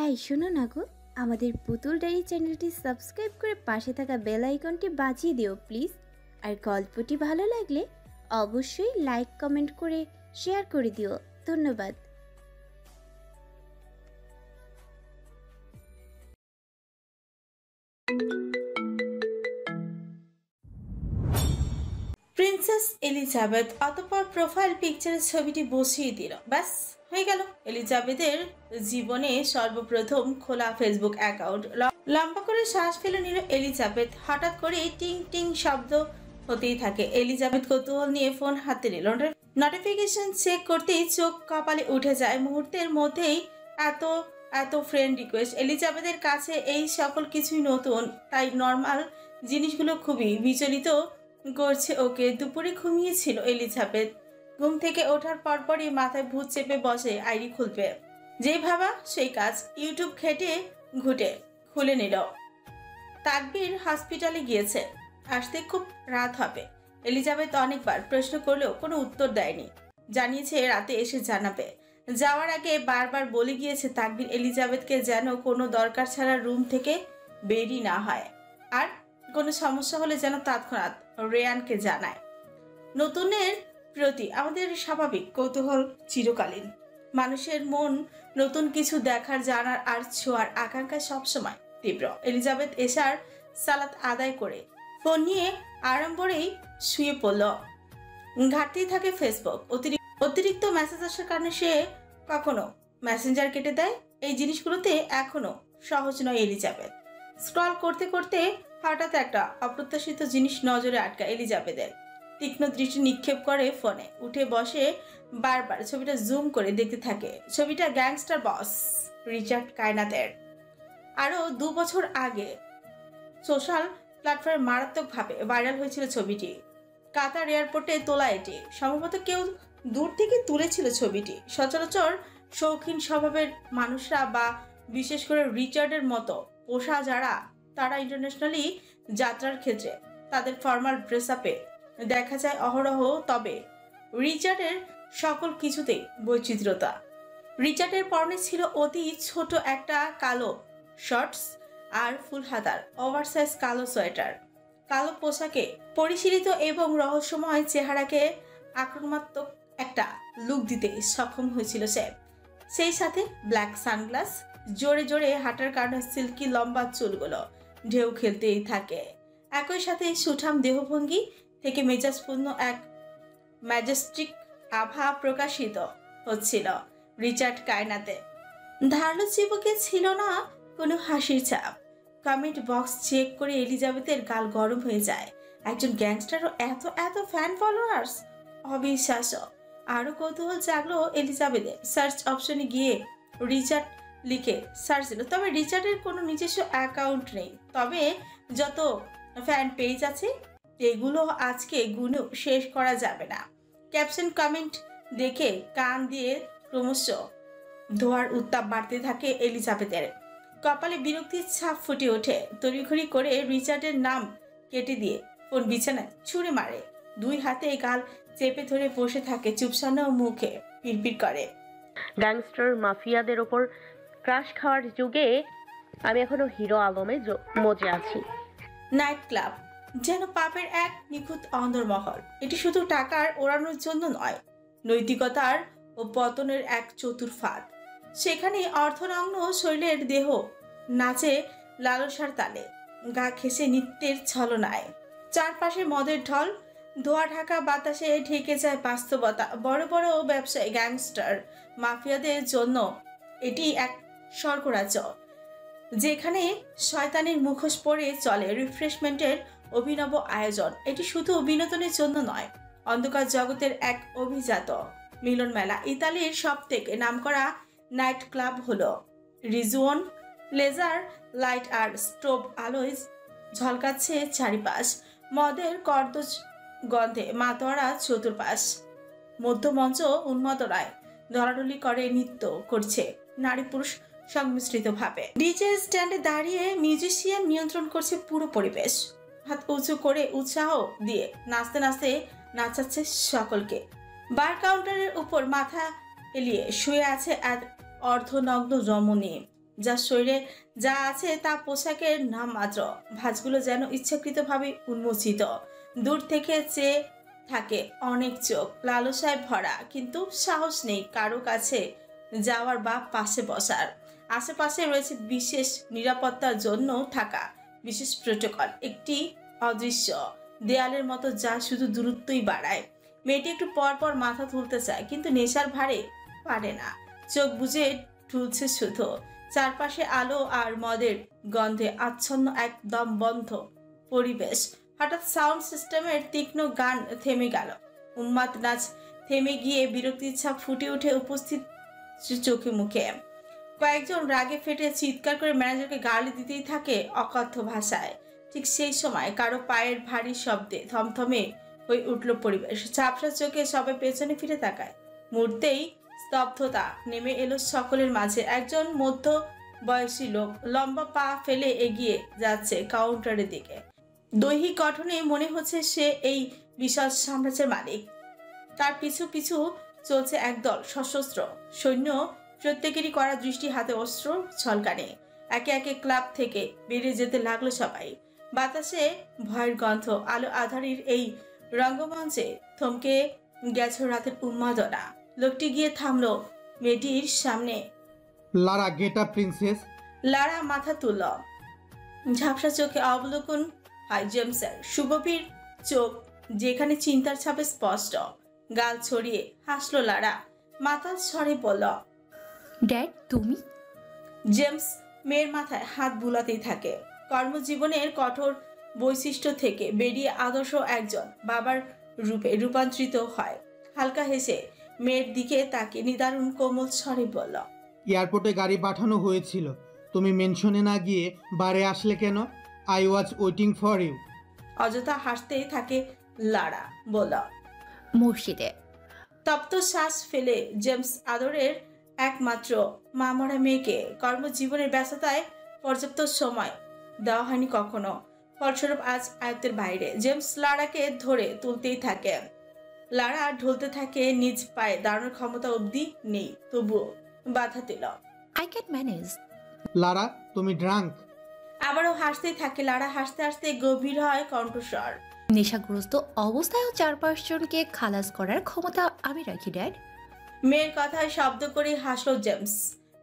এই শোনো না গো, আমাদের পুতুল ডায়েরি চ্যানেলটি সাবস্ক্রাইব করে পাশে থাকা বেল আইকনটি বাজিয়ে দিও প্লিজ। আর গল্পটি ভালো লাগলে অবশ্যই লাইক কমেন্ট করে শেয়ার করে দিও। ধন্যবাদ। প্রিন্সেস এলিজাবেথ অতঃপর প্রোফাইল পিকচারের ছবিটি বসিয়ে দিল। ব্যাস হয়ে গেল এলিজাবেথের জীবনে সর্বপ্রথম খোলা ফেসবুক অ্যাকাউন্ট। লম্বা করে শ্বাস ফেলে নিল এলিজাবেথ। হঠাৎ করে টিং টিং শব্দ হতেই থাকে। এলিজাবেথ কৌতূহল নিয়ে ফোন হাতে নিল। নোটিফিকেশন চেক করতেই চোখ কপালে উঠে যায়। মুহূর্তের মধ্যেই এত এত ফ্রেন্ড রিকোয়েস্ট। এলিজাবেথের কাছে এই সকল কিছুই নতুন, তাই নর্মাল জিনিসগুলো খুবই বিচলিত করছে ওকে। দুপুরে ঘুমিয়েছিল এলিজাবেথ। ঘুম থেকে ওঠার পরপরই মাথায় ভূত চেপে বসে আইডি খুলবে। যেই ভাবা সেই কাজ। ইউটিউব ঘেটে ঘুটে খুলে নিল। তাকবীর হসপিটালে গিয়েছে, আসতে খুব রাত হবে। এলিজাবেথ অনেকবার প্রশ্ন করলেও কোনো উত্তর দেয়নি। জানিয়েছে রাতে এসে জানাবে। যাওয়ার আগে বারবার বলে গিয়েছে তাকবীর এলিজাবেথকে যেন কোনো দরকার ছাড়া রুম থেকে বেরই না হয়, আর কোনো সমস্যা হলে যেন তৎক্ষণাৎ রেয়ানকে জানায়। নতুনের প্রতি আমাদের স্বাভাবিক কৌতূহল চিরকালীন। মানুষের মন নতুন কিছু দেখার, জানার আর ছোঁয়ার আকাঙ্ক্ষা সবসময় তীব্র। এলিজাবেথ এশার সালাত আদায় করে ফোন নিয়ে আড়ম্বরেই শুয়ে পড়ল। ঘাটতেই থাকে ফেসবুক। অতিরিক্ত মেসেজ আসার কারণে সে কখনো মেসেঞ্জার কেটে দেয়। এই জিনিসগুলোতে এখনো সহজ নয় এলিজাবেথ। স্ক্রল করতে করতে হঠাৎ একটা অপ্রত্যাশিত জিনিস নজরে আটকায় এলিজাবেথের। তীক্ষ্ণ দৃষ্টি নিক্ষেপ করে ফোনে। উঠে বসে বারবার ছবিটা জুম করে দেখতে থাকে। ছবিটা গ্যাংস্টার বস রিচার্ড কায়নাথের। আরো 2 বছর আগে সোশ্যাল প্ল্যাটফর্মে মারাত্মকভাবে ভাইরাল হয়েছিল ছবিটি। কাতার এয়ারপোর্টে তোলা এটি। সম্ভবত কেউ দূর থেকে তুলেছিল ছবিটি। সচরাচর শৌখিন স্বভাবের মানুষরা বা বিশেষ করে রিচার্ডের মতো পোষা যারা, তারা ইন্টারন্যাশনালি যাত্রার ক্ষেত্রে তাদের ফর্মাল ড্রেস আপে দেখা যায় অহরহ। তবে রিচার্ডের সকল কিছুতেই বৈচিত্র্যতা। রিচার্ডের পরনে ছিল অতি ছোট একটা কালো শর্টস আর ফুল হাতার ওভারসাইজ কালো সোয়েটার। কালো পোশাকে পরিশীলিত এবং রহস্যময় চেহারাকে আক্রমণাত্মক একটা লুক দিতে সক্ষম হয়েছিল সে। সেই সাথে ব্ল্যাক সানগ্লাস। জোরে জোরে হাঁটার কারণে সিল্কি লম্বা চুলগুলো ঢেউ খেলতেই থাকে। একই সাথে সুঠাম দেহভঙ্গি থেকে মেজাজপূর্ণ এক ম্যাজেস্টিক আভা প্রকাশিত হচ্ছিল রিচার্ড কায়নাতে। ধারালো চিবুকে ছিল না কোনো হাসির ছাপ। কমেন্ট বক্স চেক করে এলিজাবেথের গাল গরম হয়ে যায়। একজন গ্যাংস্টারও এত এত ফ্যান ফলোয়ার্স, অবিশ্বাস্য। আরো কৌতূহল জাগলো এলিজাবেথের। সার্চ অপশনে গিয়ে রিচার্ড লিখে সার্চ দিল। তবে রিচার্ডের কোনো নিজস্ব অ্যাকাউন্ট নেই। তবে যত ফ্যান পেজ আছে এগুলো আজকে গুনে শেষ করা যাবে না। ক্যাপশন কমেন্ট দেখে কান দিয়ে ক্রমশ ধোয়ার উত্তাপ বাড়তে থাকে এলিজাবেথের। কপালে বিরক্তির ছাপ ফুটে ওঠে। তড়িঘড়ি করে রিচার্ডের নাম কেটে দিয়ে ফোন বিছানায় ছুঁড়ে মারে। 2 হাতে গাল চেপে ধরে বসে থাকে। চুপসানো মুখে পিড়পিড় করে, গ্যাংস্টার মাফিয়াদের ওপর ক্রাশ খাওয়ার যুগে আমি এখনো হিরো আলমে মজে আছি। নাইট ক্লাব যেন পাপের এক নিখুঁত অন্দরমহল। এটি শুধু টাকার ওড়ানোর জন্য নয়, নৈতিকতার ও পতনের এক চতুর ফাঁদ। সেখানে অর্ধনগ্ন শৈলের দেহ নাচে লালসার তালে, গা ঘেঁষে নৃত্যের ছলনায়। চারপাশে মদের ঢল, ধোয়া ঢাকা বাতাসে ঢেকে যায় বাস্তবতা। বড় বড় ব্যবসায়ী, গ্যাংস্টার, মাফিয়াদের জন্য এটি এক স্বর্গরাজ্য, যেখানে শয়তানের মুখোশ পরে চলে রিফ্রেশমেন্টের অভিনব আয়োজন। এটি শুধু বিনোদনের জন্য নয়, অন্ধকার জগতের এক অভিজাত মিলন মেলা। ইতালির সবথেকে নামকরা নাইট ক্লাব হলো রিজওয়ান। লেজার লাইট আর স্টোভ আলোয় ঝলকাচ্ছে চারিপাশ। মদের কর্দজ গন্ধে মাতোয়ারা চতুর্পাশ। মধ্যমঞ্চ উন্মাদনায় দলাদলি করে নৃত্য করছে নারী পুরুষ সংমিশ্রিত ভাবে। ডিজে স্ট্যান্ডে দাঁড়িয়ে মিউজিশিয়ান নিয়ন্ত্রণ করছে পুরো পরিবেশ। হাত উঁচু করে উৎসাহ দিয়ে নাচতে নাচতে নাচাচ্ছে সকলকে। বার কাউন্টারের উপর মাথা এলিয়ে শুয়ে আছে এক অর্ধনগ্ন রমণী। যার শরীরে যা আছে তা পোশাকের নাম মাত্র। ভাঁজগুলো যেন ইচ্ছাকৃতভাবে উন্মোচিত। দূর থেকে চেয়ে থাকে অনেক চোখ, লালসায় ভরা, কিন্তু সাহস নেই কারো কাছে যাওয়ার বা পাশে বসার। আশেপাশে রয়েছে বিশেষ নিরাপত্তার জন্য থাকা বিশেষ প্রোটোকল, একটি অদৃশ্য দেয়ালের মতো যা শুধু দূরত্বই বাড়ায়। মেয়েটি একটু পর পর মাথা তুলতে চায়, কিন্তু নেশার ভারে পারে না। চোখ বুজে ঠুলছে শুধু। চারপাশে আলো আর মদের গন্ধে আচ্ছন্ন একদম বন্ধ পরিবেশ। হঠাৎ সাউন্ড সিস্টেমের তীক্ষ্ণ গান থেমে গেল। উন্মাদ নাচ থেমে গিয়ে বিরক্তির ছাপ ফুটে উঠে উপস্থিত চোখে মুখে। কয়েকজন রাগে ফেটে চিৎকার করে ম্যানেজারকে গালি দিতেই থাকে অকথ্য ভাষায়। ঠিক সেই সময় কারো পায়ের ভারী শব্দে থমথমে হয়ে উঠল পরিবেশ। ঝাপসা চোখে সবাই পেছনে ফিরে তাকায়। মুহূর্তেই স্তব্ধতা নেমে এলো সকলের মাঝে। একজন মধ্য বয়সী লোক লম্বা পা ফেলে এগিয়ে যাচ্ছে কাউন্টারের দিকে। দৈহিক গঠনে মনে হচ্ছে সে এই বিশাল সাম্রাজ্যের মালিক। তার পিছু পিছু চলছে একদল সশস্ত্র সৈন্য, প্রত্যেকেরই করা দৃষ্টি, হাতে অস্ত্র ঝলকানে। একে একে ক্লাব থেকে বেরিয়ে যেতে লাগলো সবাই। বাতাসে ভয়ের গন্ধ। আলো আধারির এই রঙ্গমঞ্চে থমকে গেছে রাতের উন্মাদনা। লোকটি গিয়ে থামলো মেয়েটির সামনে। লারা, গেট আপ প্রিন্সেস। লারা মাথা তুলল। ঝাপসা চোখে অবলোকন হয় জেমসের। সুগভীর চোখ যেখানে চিন্তার ছাপে স্পষ্ট। গাল ছড়িয়ে হাসলো লারা। মাতাল স্বরে বলল, ড্যাড তুমি? জেমস মেয়ের মাথায় হাত বুলাতেই থাকে। কর্মজীবনের কঠোর বৈশিষ্ট্য থেকে বেরিয়ে আদর্শ একজন বাবার রূপে রূপান্তরিত হয়। হালকা হেসে মেয়ের দিকে তাকে নিদারুণ কোমল স্বরে বলল, এয়ারপোর্টে গাড়ি পাঠানো হয়েছিল, তুমি মেনশনে না গিয়ে বারে আসলে কেন? I was waiting for you. অযথা হাসতেই থাকে লারা। বলল, মসজিদে। তপ্ত শ্বাস ফেলে জেমস আদরের একমাত্র মামরা মেয়েকে কর্মজীবনের ব্যস্ততায় পর্যাপ্ত সময় দেওয়া হয়নি কখনো। ফলস্বরূপ আজ আয়ত্তের বাইরে। জেমস লারাকে ধরে তুলতেই থাকে। লারা ঢলতে থাকে, নিজ পায়ে দাঁড়ানোর ক্ষমতা অবধি নেই, তবুও বাধা দিল। I can manage. লারা, তুমি ড্রাঙ্ক। আবারও হাসতেই থাকে লারা। হাসতে হাসতে গভীর হয় কণ্ঠস্বর। নেশাগ্রস্ত অবস্থায়ও 4-5 জনকে খালাস করার ক্ষমতা আমি রাখি ড্যাড। মেয়ের কথায় শব্দ করে হাসলো জেমস।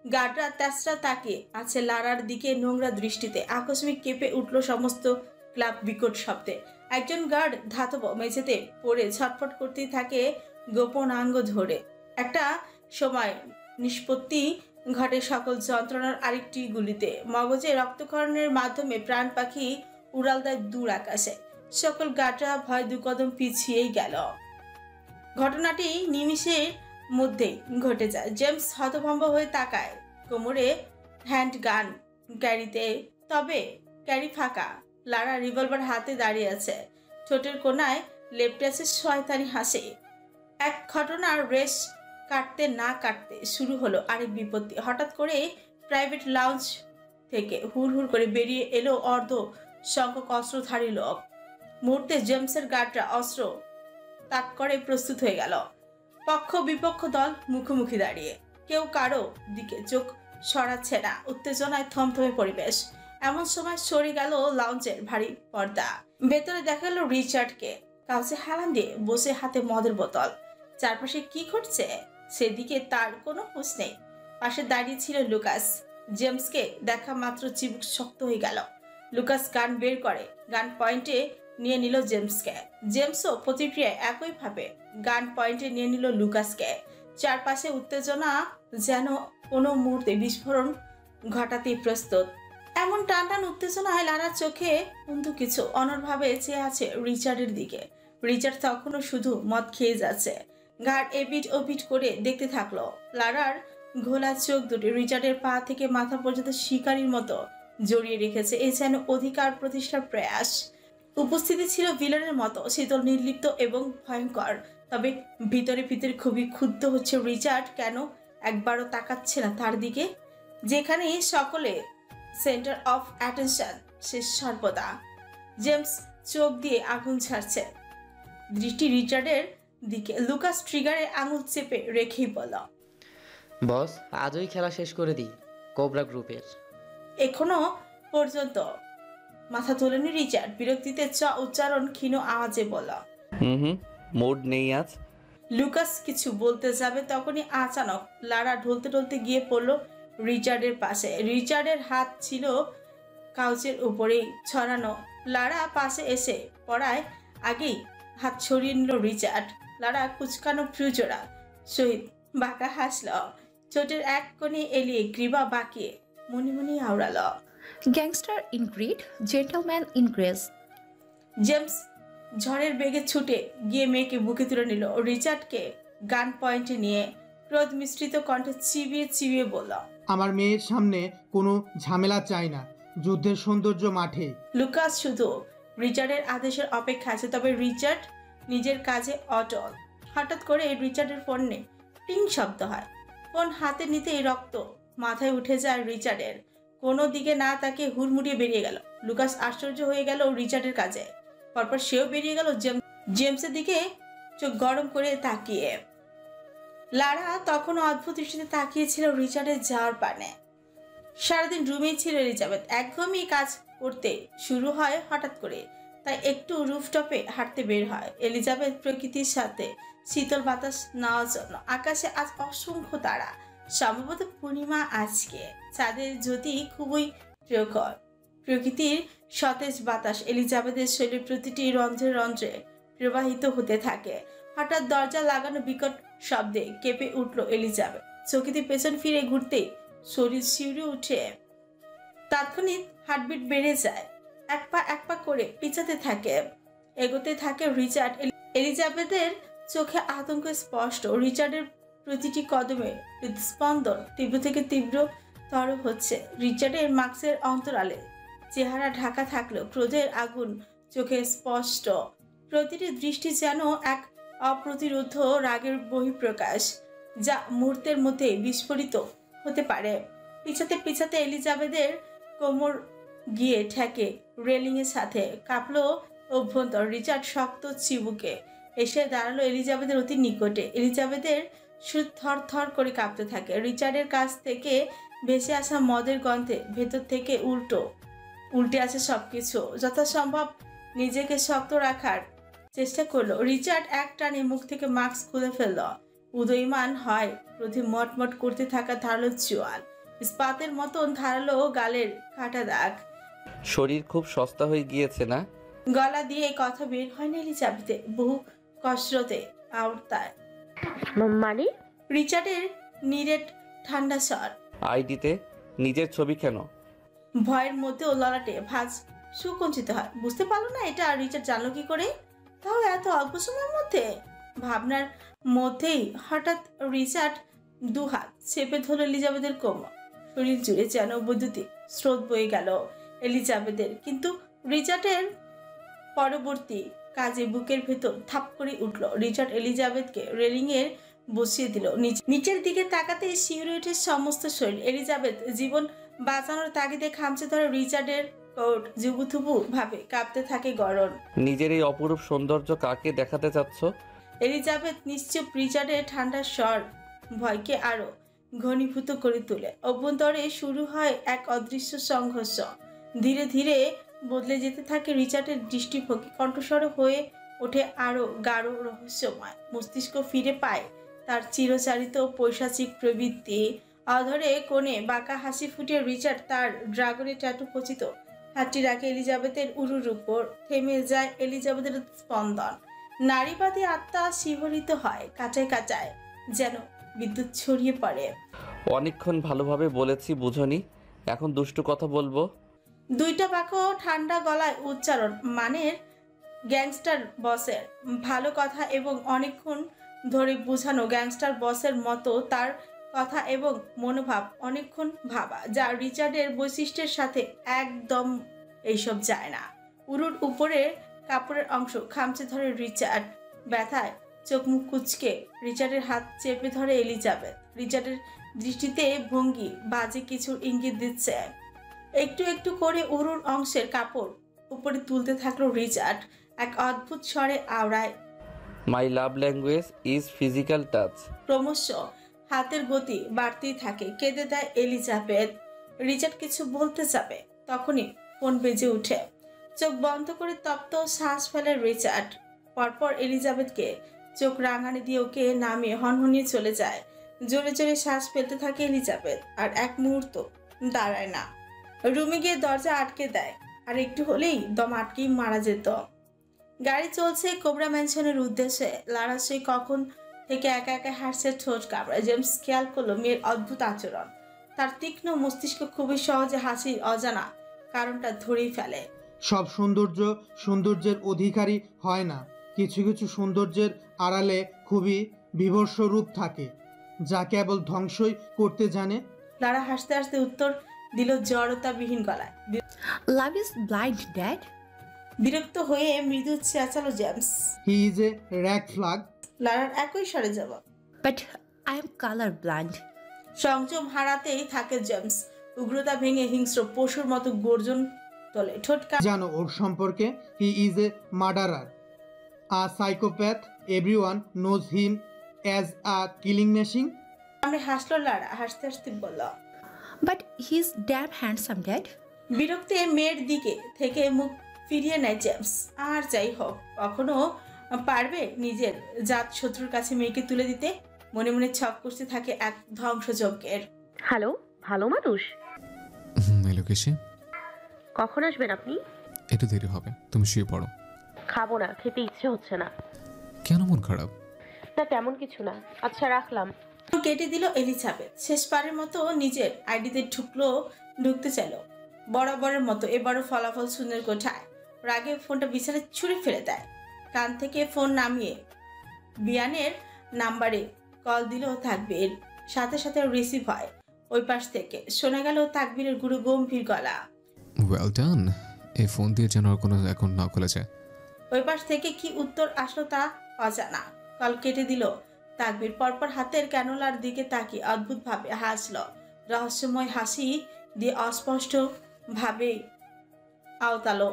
গার্ডরা তেসরা তাকিয়ে আছে লারার দিকে নোংরা দৃষ্টিতে। আকস্মিক কেঁপে উঠল সমস্ত ক্লাব বিকট শব্দে। একজন গার্ড ধাতব মেঝেতে পড়ে ছটফট করতেই থাকে গোপনাঙ্গ ধরে। একটা সময় নিষ্পত্তি ঘটে সকল যন্ত্রণার আরেকটি গুলিতে। মগজে রক্তক্ষরণের মাধ্যমে প্রাণ পাখি উড়াল দেয় দূর আকাশে। সকল গার্ডরা ভয় 2 কদম পিছিয়েই গেল। ঘটনাটি নিমিষের মধ্যেই ঘটে যায়। জেমস হতভম্ব হয়ে তাকায়। কোমরে হ্যান্ড গান ক্যারিতে, তবে ক্যারি ফাঁকা। লারা রিভলভার হাতে দাঁড়িয়ে আছে। ঠোঁটের কোনায় লেপ্টে আছে শয়তানি হাসি। এক ঘটনার রেশ কাটতে না কাটতে শুরু হলো আরেক বিপত্তি। হঠাৎ করে প্রাইভেট লাউঞ্জ থেকে হুড় হুড় করে বেরিয়ে এলো অর্ধ সংখ্যক অস্ত্রধারী লোক। মুহূর্তে জেমসের গার্ডরা অস্ত্র তাক করে প্রস্তুত হয়ে গেল। পক্ষ বিপক্ষ দল মুখোমুখি দাঁড়িয়ে। কেউ কারো দিকে চোখ সরাচ্ছে না। উত্তেজনায় থমথমে পরিবেশ। এমন সময় সরে গেল লাউঞ্জের ভারী পর্দা। ভেতরে দেখা গেল রিচার্ডকে কাউচে হেলান দিয়ে বসে, হাতে মদের বোতল। চারপাশে কি ঘটছে সেদিকে তার কোনো হুঁশ নেই। পাশে দাঁড়িয়ে ছিল লুকাস। জেমসকে দেখা মাত্র চিবুক শক্ত হয়ে গেল। লুকাস গান বের করে গান পয়েন্টে নিয়ে নিল জেমসকে। জেমসও প্রতিক্রিয়ায় একইভাবে গান পয়েন্টে নিয়ে নিল লুকাসকে। চারপাশে উত্তেজনা যেন কোনো মুহূর্তে বিস্ফোরণ ঘটাতেই প্রস্তুত। এমন টান টান উত্তেজনায় লারার চোখে অন্ধ কিছু অনড়ভাবে চেয়ে আছে রিচার্ডের দিকে। রিচার্ড তখনও শুধু মদ খেয়ে যাচ্ছে। ঘাড় এপিট ওপিট করে দেখতে থাকলো। লারার ঘোলা চোখ দুটি রিচার্ডের পা থেকে মাথা পর্যন্ত শিকারীর মতো জড়িয়ে রেখেছে। এ যেন অধিকার প্রতিষ্ঠার প্রয়াস। উপস্থিতি ছিল ভিলেনের মতো শীতল, নির্লিপ্ত এবং ভয়ঙ্কর। তবে ভিতরে ভিতরে খুবই ক্ষুব্ধ হচ্ছে রিচার্ড। কেন একবারও তাকাচ্ছে না তার দিকে, যেখানে সকলে সেন্টার অফ অ্যাটেনশন সে সর্বদা। জেমস চোখ দিয়ে আগুন ছাড়ছে, দৃষ্টি রিচার্ডের দিকে। লুকাস ট্রিগারে আঙুল চেপে রেখেই বলল, বস, আজই খেলা শেষ করে দিই। কোবরা গ্রুপের। এখনো পর্যন্ত মাথা তোলেনি রিচার্ড। বিরক্তিতে উচ্চারণ ক্ষীণ আওয়াজে বলল, হুম, মুড নেই আজ। লুকাস কিছু বলতে যাবে তখনই আচানক লারা ঢলতে ঢলতে গিয়ে পড়ল রিচার্ডের পাশে। রিচার্ডের হাত ছিল কাউচের উপরেই ছড়ানো। লারা পাশে এসে পড়ায় আগেই হাত ছড়িয়ে নিল রিচার্ড। লারা কুচকানো ফ্রিজোরা সহিত বাঁকা হাসল, ছোটের এক কোণে এলিয়ে গ্রীবা বাঁকিয়ে মনে মনে আওড়াল, gangster in greed, gentleman in grace. James ঝড়ের বেগে ছুটে গিয়ে মেয়েকে বুকে তুলে নিল। রিচার্ডকে গান পয়েন্টে নিয়ে ক্রোধ মিশ্রিত কণ্ঠে চিবিয়ে চিবিয়ে বলল, আমার মেয়ের সামনে কোনো ঝামেলা চাই না, যুদ্ধের সৌন্দর্য মাঠে। লুকাস শুধু রিচার্ডের আদেশের অপেক্ষা আছে, তবে রিচার্ড নিজের কাজে অটল। হঠাৎ করে রিচার্ডের ফোনে টিং শব্দ হয়। ফোন হাতে নিতেই রক্ত মাথায় উঠে যায় রিচার্ডের। কোনো দিকে না তাকে হুড়মুড়িয়ে বেরিয়ে গেল। লুকাস আশ্চর্য হয়ে গেল রিচার্ডের কাজে। পরপর সেও বেরিয়ে গেল জেমসের দিকে চোখ গরম করে তাকিয়ে। লারা তখনও অদ্ভুত দৃষ্টিতে তাকিয়েছিল রিচার্ডের যাওয়ার পানে। সারাদিন রুমেই ছিল এলিজাবেথ। একঘেয়েমি কাজ করতে শুরু হয় হঠাৎ করে, তাই একটু রুফটপে হাঁটতে বের হয় এলিজাবেথ প্রকৃতির সাথে শীতল বাতাস নেওয়ার জন্য। আকাশে আজ অসংখ্য তারা, সম্ভবত পূর্ণিমা আজকে। চাঁদের জ্যোতি খুবই প্রখর। প্রকৃতির সতেজ বাতাস এলিজাবেথের শরীরের প্রতিটি রন্ধ্রে রন্ধ্রে প্রবাহিত হতে থাকে। হঠাৎ দরজা লাগানো বিকট শব্দে কেঁপে উঠল এলিজাবেথ। চকিতে পেছন ফিরে ঘুরতেই শরীর শিউরে উঠে, তাৎক্ষণিক হার্টবিট বেড়ে যায়। এক পা করে পিছাতে থাকে, এগোতে থাকে রিচার্ড। এলিজাবেথের চোখে আতঙ্ক স্পষ্ট। রিচার্ডের প্রতিটি কদমে হৃদস্পন্দন তীব্র থেকে তীব্রতর হচ্ছে। রিচার্ডের মাস্কের অন্তরালে চেহারা ঢাকা থাকলেও ক্রোধের আগুন চোখে স্পষ্ট। প্রতিটি দৃষ্টি যেন এক অপ্রতিরোধ রাগের বহিঃপ্রকাশ, যা মুহূর্তের মধ্যে বিস্ফোরিত হতে পারে। পিছাতে এলিজাবেথের কোমর গিয়ে ঠেকে রেলিংয়ের সাথে। কাঁপলো অভ্যন্তর। রিচার্ড শক্ত চিবুকে এসে দাঁড়ালো এলিজাবেথের অতি নিকটে। এলিজাবেথের সুর থর থর করে কাঁপতে থাকে। রিচার্ডের কাছ থেকে ভেসে আসা মদের গন্ধে ভেতর থেকে উল্টে আসে সবকিছু। যথাসম্ভব নিজেকে শক্ত রাখার চেষ্টা করলো রিচার্ড। এক টানে মুখ থেকে মাস্ক খুলে ফেলল। উদয়মান হয় প্রতি মটমট করতে থাকা ধারালো চোয়াল, ইস্পাতের মতন ধারালো গালের কাটা দাগ। শরীর খুব সস্তা হয়ে গিয়েছে না? গলা দিয়ে কথা বের হয় না এলিজাবেথে, বহু কসরতে আওড়ায়। মানে? রিচার্ডের নিরেট ঠান্ডা স্বর। আইডিতে নিজের ছবি কেন? ভয়ের মধ্যেও ললাটে ভাঁজ সুকুঞ্চিত হয়। বুঝতে পারলো না এটা রিচার্ড জানলো কি করে, তাও এত অল্প সময়ের মধ্যে। ভাবনার মধ্যেই হঠাৎ রিচার্ড দুহাত চেপে ধরল এলিজাবেথের কোমর। শরীর জুড়ে যেন বৈদ্যুতিক স্রোত বয়ে গেল এলিজাবেথের। কিন্তু রিচার্ডের পরবর্তী কাজে বুকের ভেতর থাপ করে উঠল। রিচার্ড এলিজাবেথকে রেলিংয়ের বসিয়ে দিল। নিচের দিকে তাকাতে শিউরে ওঠে সমস্ত শরীর। এলিজাবেথ জীবন বাঁচানোর তাগিদে খামচে ধরে রিচার্ডের কোট জুবুথুবু ভাবে কাঁপতে থাকে গরম। নিজের এই অপরূপ সৌন্দর্য কাকে দেখাতে চাচ্ছ? এলিজাবেথ নিশ্চুপ। রিচার্ডের ঠান্ডা স্বর ভয়কে আরো ঘনীভূত করে তোলে। অভ্যন্তরে শুরু হয় এক অদৃশ্য সংঘর্ষ। ধীরে ধীরে বদলে যেতে থাকে রিচার্ডের দৃষ্টিভঙ্গি। কণ্ঠস্বর হয়ে ওঠে আরো গাঢ় রহস্যময়। মস্তিষ্ক ফিরে পায় তার চিরচারিত পৈশাচিক প্রবৃত্তি। অধরে কোণে বাঁকা হাসি ফুটিয়ে রিচার্ড তার ড্রাগনের ট্যাটু খচিত হাতটি রাখে এলিজাবেথের উরুর উপর। থেমে যায় এলিজাবেথের স্পন্দন। নারীবাদী আত্মা শিহরিত হয়। কাঁচায় কাঁচায় যেন বিদ্যুৎ ছড়িয়ে পড়ে। অনেকক্ষণ ভালোভাবে বলেছি, বুঝনি? এখন দুষ্টু কথা বলবো? দুইটা বাক্য ঠান্ডা গলায় উচ্চারণ, মানের গ্যাংস্টার বসের ভালো কথা এবং অনেকক্ষণ ধরে বোঝানো গ্যাংস্টার বসের মতো তার কথা এবং মনোভাব অনেকক্ষণ ভাবা, যা রিচার্ডের বৈশিষ্ট্যের সাথে একদম এইসব যায় না। উরুর উপরে কাপড়ের অংশ খামচে ধরে রিচার্ড। ব্যথায় চোখ মুখ কুচকে রিচার্ডের হাত চেপে ধরে এলিজাবেথ। রিচার্ডের দৃষ্টিতে ভঙ্গি বাজে কিছুর ইঙ্গিত দিচ্ছে। একটু একটু করে উরুর অংশের কাপড় উপরে তুলতে থাকলো রিচার্ড। এক অদ্ভুত স্বরে আওড়ায়, my love language is physical touch. ক্রমশ হাতের গতি বাড়তেই থাকে। কেঁদে দেয় এলিজাবেথ। রিচার্ড কিছু বলতে যাবে, তখনই ফোন বেজে উঠে। চোখ বন্ধ করে তপ্ত শ্বাস ফেলে রিচার্ড। পরপর এলিজাবেথকে চোখ রাঙানি দিয়ে ওকে নামিয়ে হনহনিয়ে চলে যায়। জোরে জোরে শ্বাস ফেলতে থাকে এলিজাবেথ, আর এক মুহূর্ত দাঁড়ায় না। রুমে গিয়ে দরজা আটকে দেয়, আর একটু হলেই দম আটকেই মারা যেত। গাড়ি চলছে কোবরা ম্যানশনের উদ্দেশ্যে। লারা সেই কখন থেকে একা একা হাসছে, ঠোঁট কামড়ায়। জেমস খেয়াল করলো মেয়ের অদ্ভুত আচরণ। তার তীক্ষ্ণ মস্তিষ্ক খুবই সহজে হাসির অজানা কারণটা ধরেই ফেলে। সব সৌন্দর্য সৌন্দর্যের অধিকারী হয় না। কিছু কিছু সৌন্দর্যের আড়ালে খুবই বিভৎস রূপ থাকে, যা কেবল ধ্বংসই করতে জানে। লারা হাসতে হাসতে উত্তর দিল জড়তাবিহীন গলায়। Love is blind dad. বিরক্ত হয়ে মৃদু চেঁচালো James. He is a red flag. লারার একই স্বরে জবাব। But I am colour blind. সংযম হারাতেই থাকে জেমস। উগ্রতা ভেঙে হিংস্র পশুর মতো গর্জন তোলে। ঠোঁট জানো ওর সম্পর্কে? He is a murderer, a psychopath. Everyone knows him as a killing machine. সামনে হাসলো লারা, হাসতে হাসতে বলল। But he is damn handsome dad. বিরক্তে মেয়ের দিকে থেকে মুখ ফিরিয়ে নেয় জেমস। আর যাই হোক, কখনো পারবে নিজের জাত শত্রুর কাছে মেয়েকে তুলে দিতে? মনে মনে ছক করতে থাকে এক ধ্বংসযজ্ঞের। হ্যালো, ভালো মানুষ। এলো কেসে? কখন আসবেন আপনি? একটু দেরি হবে, তুমি শুয়ে পড়ো। খাবো না, খেতে ইচ্ছে হচ্ছে না। কেন মন খারাপ? না তেমন কিছু না। আচ্ছা রাখলাম। কেটে দিল এলিজাবেথ। শেষবারের মতো নিজের আইডিতে ঢুকতে চাইল। বরাবরের মতো এবারও ফলাফল শূন্যের কোঠায়। রাগে ফোনটা বিছানায় ছুঁড়ে ফেলে দেয়। কান থেকে ফোন নামিয়ে বিয়ানের নাম্বারে কল দিল তাকবীর। সাথে সাথে রিসিভ হয়। ওই পাশ থেকে শোনা গেল তাকবীরের গুরু গম্ভীর গলা। Well done. এই ফোন দিয়ে যেন আর কোনো অ্যাকাউন্ট না খুলেছে। ওই পাশ থেকে কি উত্তর আসলো তা অজানা। কল কেটে দিল তাকবীর। পরপর হাতের ক্যানোলার দিকে তাকিয়ে অদ্ভুতভাবে হাসল। রহস্যময় হাসি দিয়ে অস্পষ্ট ভাবে আওতালো।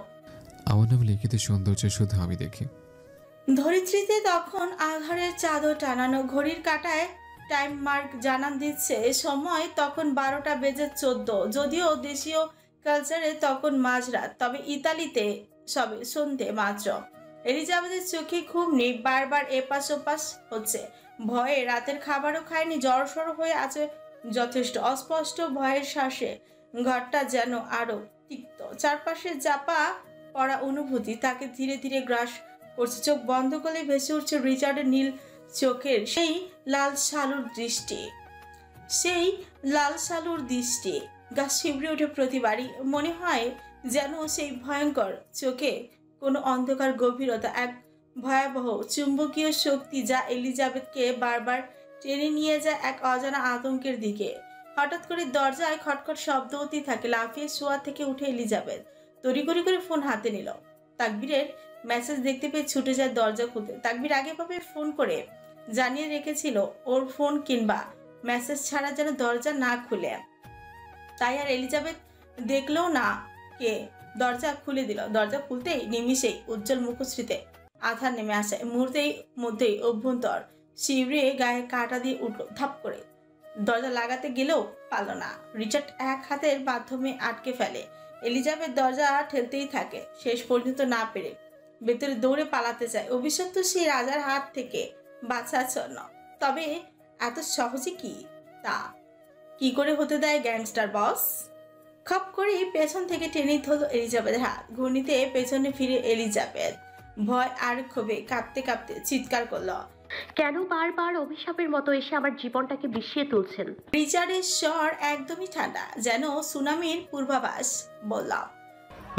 আমার নামে লিখিত সৌন্দর্য শুধু আমি দেখি। ধরিত্রীতে তখন আধারের চাদর টানানো। ঘড়ির কাঁটায় টাইম মার্ক জানান দিচ্ছে সময় তখন 12টা বেজে 14। যদিও দেশীয় কালচারে তখন মাঝরাত, তবে ইতালিতে সবে সন্ধে মাত্র। এলিজাবেথের চোখে ঘুম নেই, বারবার এপাশ ওপাশ হচ্ছে। ভয়ে রাতের খাবারও খায়নি, জড়সড় হয়ে আছে যথেষ্ট। অস্পষ্ট ভয়ের শ্বাসে ঘরটা যেন আরো তিক্ত। চারপাশে চাপা পড়া অনুভূতি তাকে ধীরে ধীরে গ্রাস করছে। চোখ বন্ধ করলে ভেসে উঠছে রিচার্ডের নীল চোখের সেই লাল শালুর দৃষ্টি। গা শিবড়ে ওঠে প্রতিবারই। মনে হয় যেন সেই ভয়ঙ্কর চোখে কোনো অন্ধকার গভীরতা, এক ভয়াবহ চুম্বকীয় শক্তি যা এলিজাবেথকে বারবার টেনে নিয়ে যায় এক অজানা আতঙ্কের দিকে। হঠাৎ করে দরজায় খটখট শব্দ হতেই থাকে। লাফিয়ে শোয়া থেকে উঠে এলিজাবেথ তড়িঘড়ি করে ফোন হাতে নিল। তাকবীরের মেসেজ দেখতে পেয়ে ছুটে যায় দরজা খুলতে। তাকবীর আগেভাবে ফোন করে জানিয়ে রেখেছিল ওর ফোন কিংবা মেসেজ ছাড়া যেন দরজা না খুলে। তাই আর এলিজাবেথ দেখলেও না কে দরজা খুলে দিল। দরজা খুলতেই নিমিষেই উজ্জ্বল মুখশ্রীতে আধার নেমে আসে। মুহূর্তেই মধ্যেই অভ্যন্তর শিবরে গায়ে কাঁটা দিয়ে উঠল ধাপ করে। দরজা লাগাতে গেলেও পারল না। রিচার্ড এক হাতের মাধ্যমে আটকে ফেলে। এলিজাবেথ দরজা ঠেলতেই থাকে। শেষ পর্যন্ত না পেরে ভেতরে দৌড়ে পালাতে চায়, অভিশপ্ত সেই রাজার হাত থেকে বাঁচার জন্য। তবে এত সহজে কি করে হতে দেয় গ্যাংস্টার বস? খপ করে পেছন থেকে টেনে ধরল এলিজাবেথের হাত। ঘূর্ণিতে পেছনে ফিরে এলিজাবেথ ভয় আর ক্ষোভে কাঁপতে কাঁপতে চিৎকার করলো, কেন বারবার অভিশাপের মতো এসে আমার জীবনটাকে বিষিয়ে তুলছেন? রিচার্ডের স্বর একদমই ঠান্ডা, যেন সুনামির পূর্বাভাস। বললাম,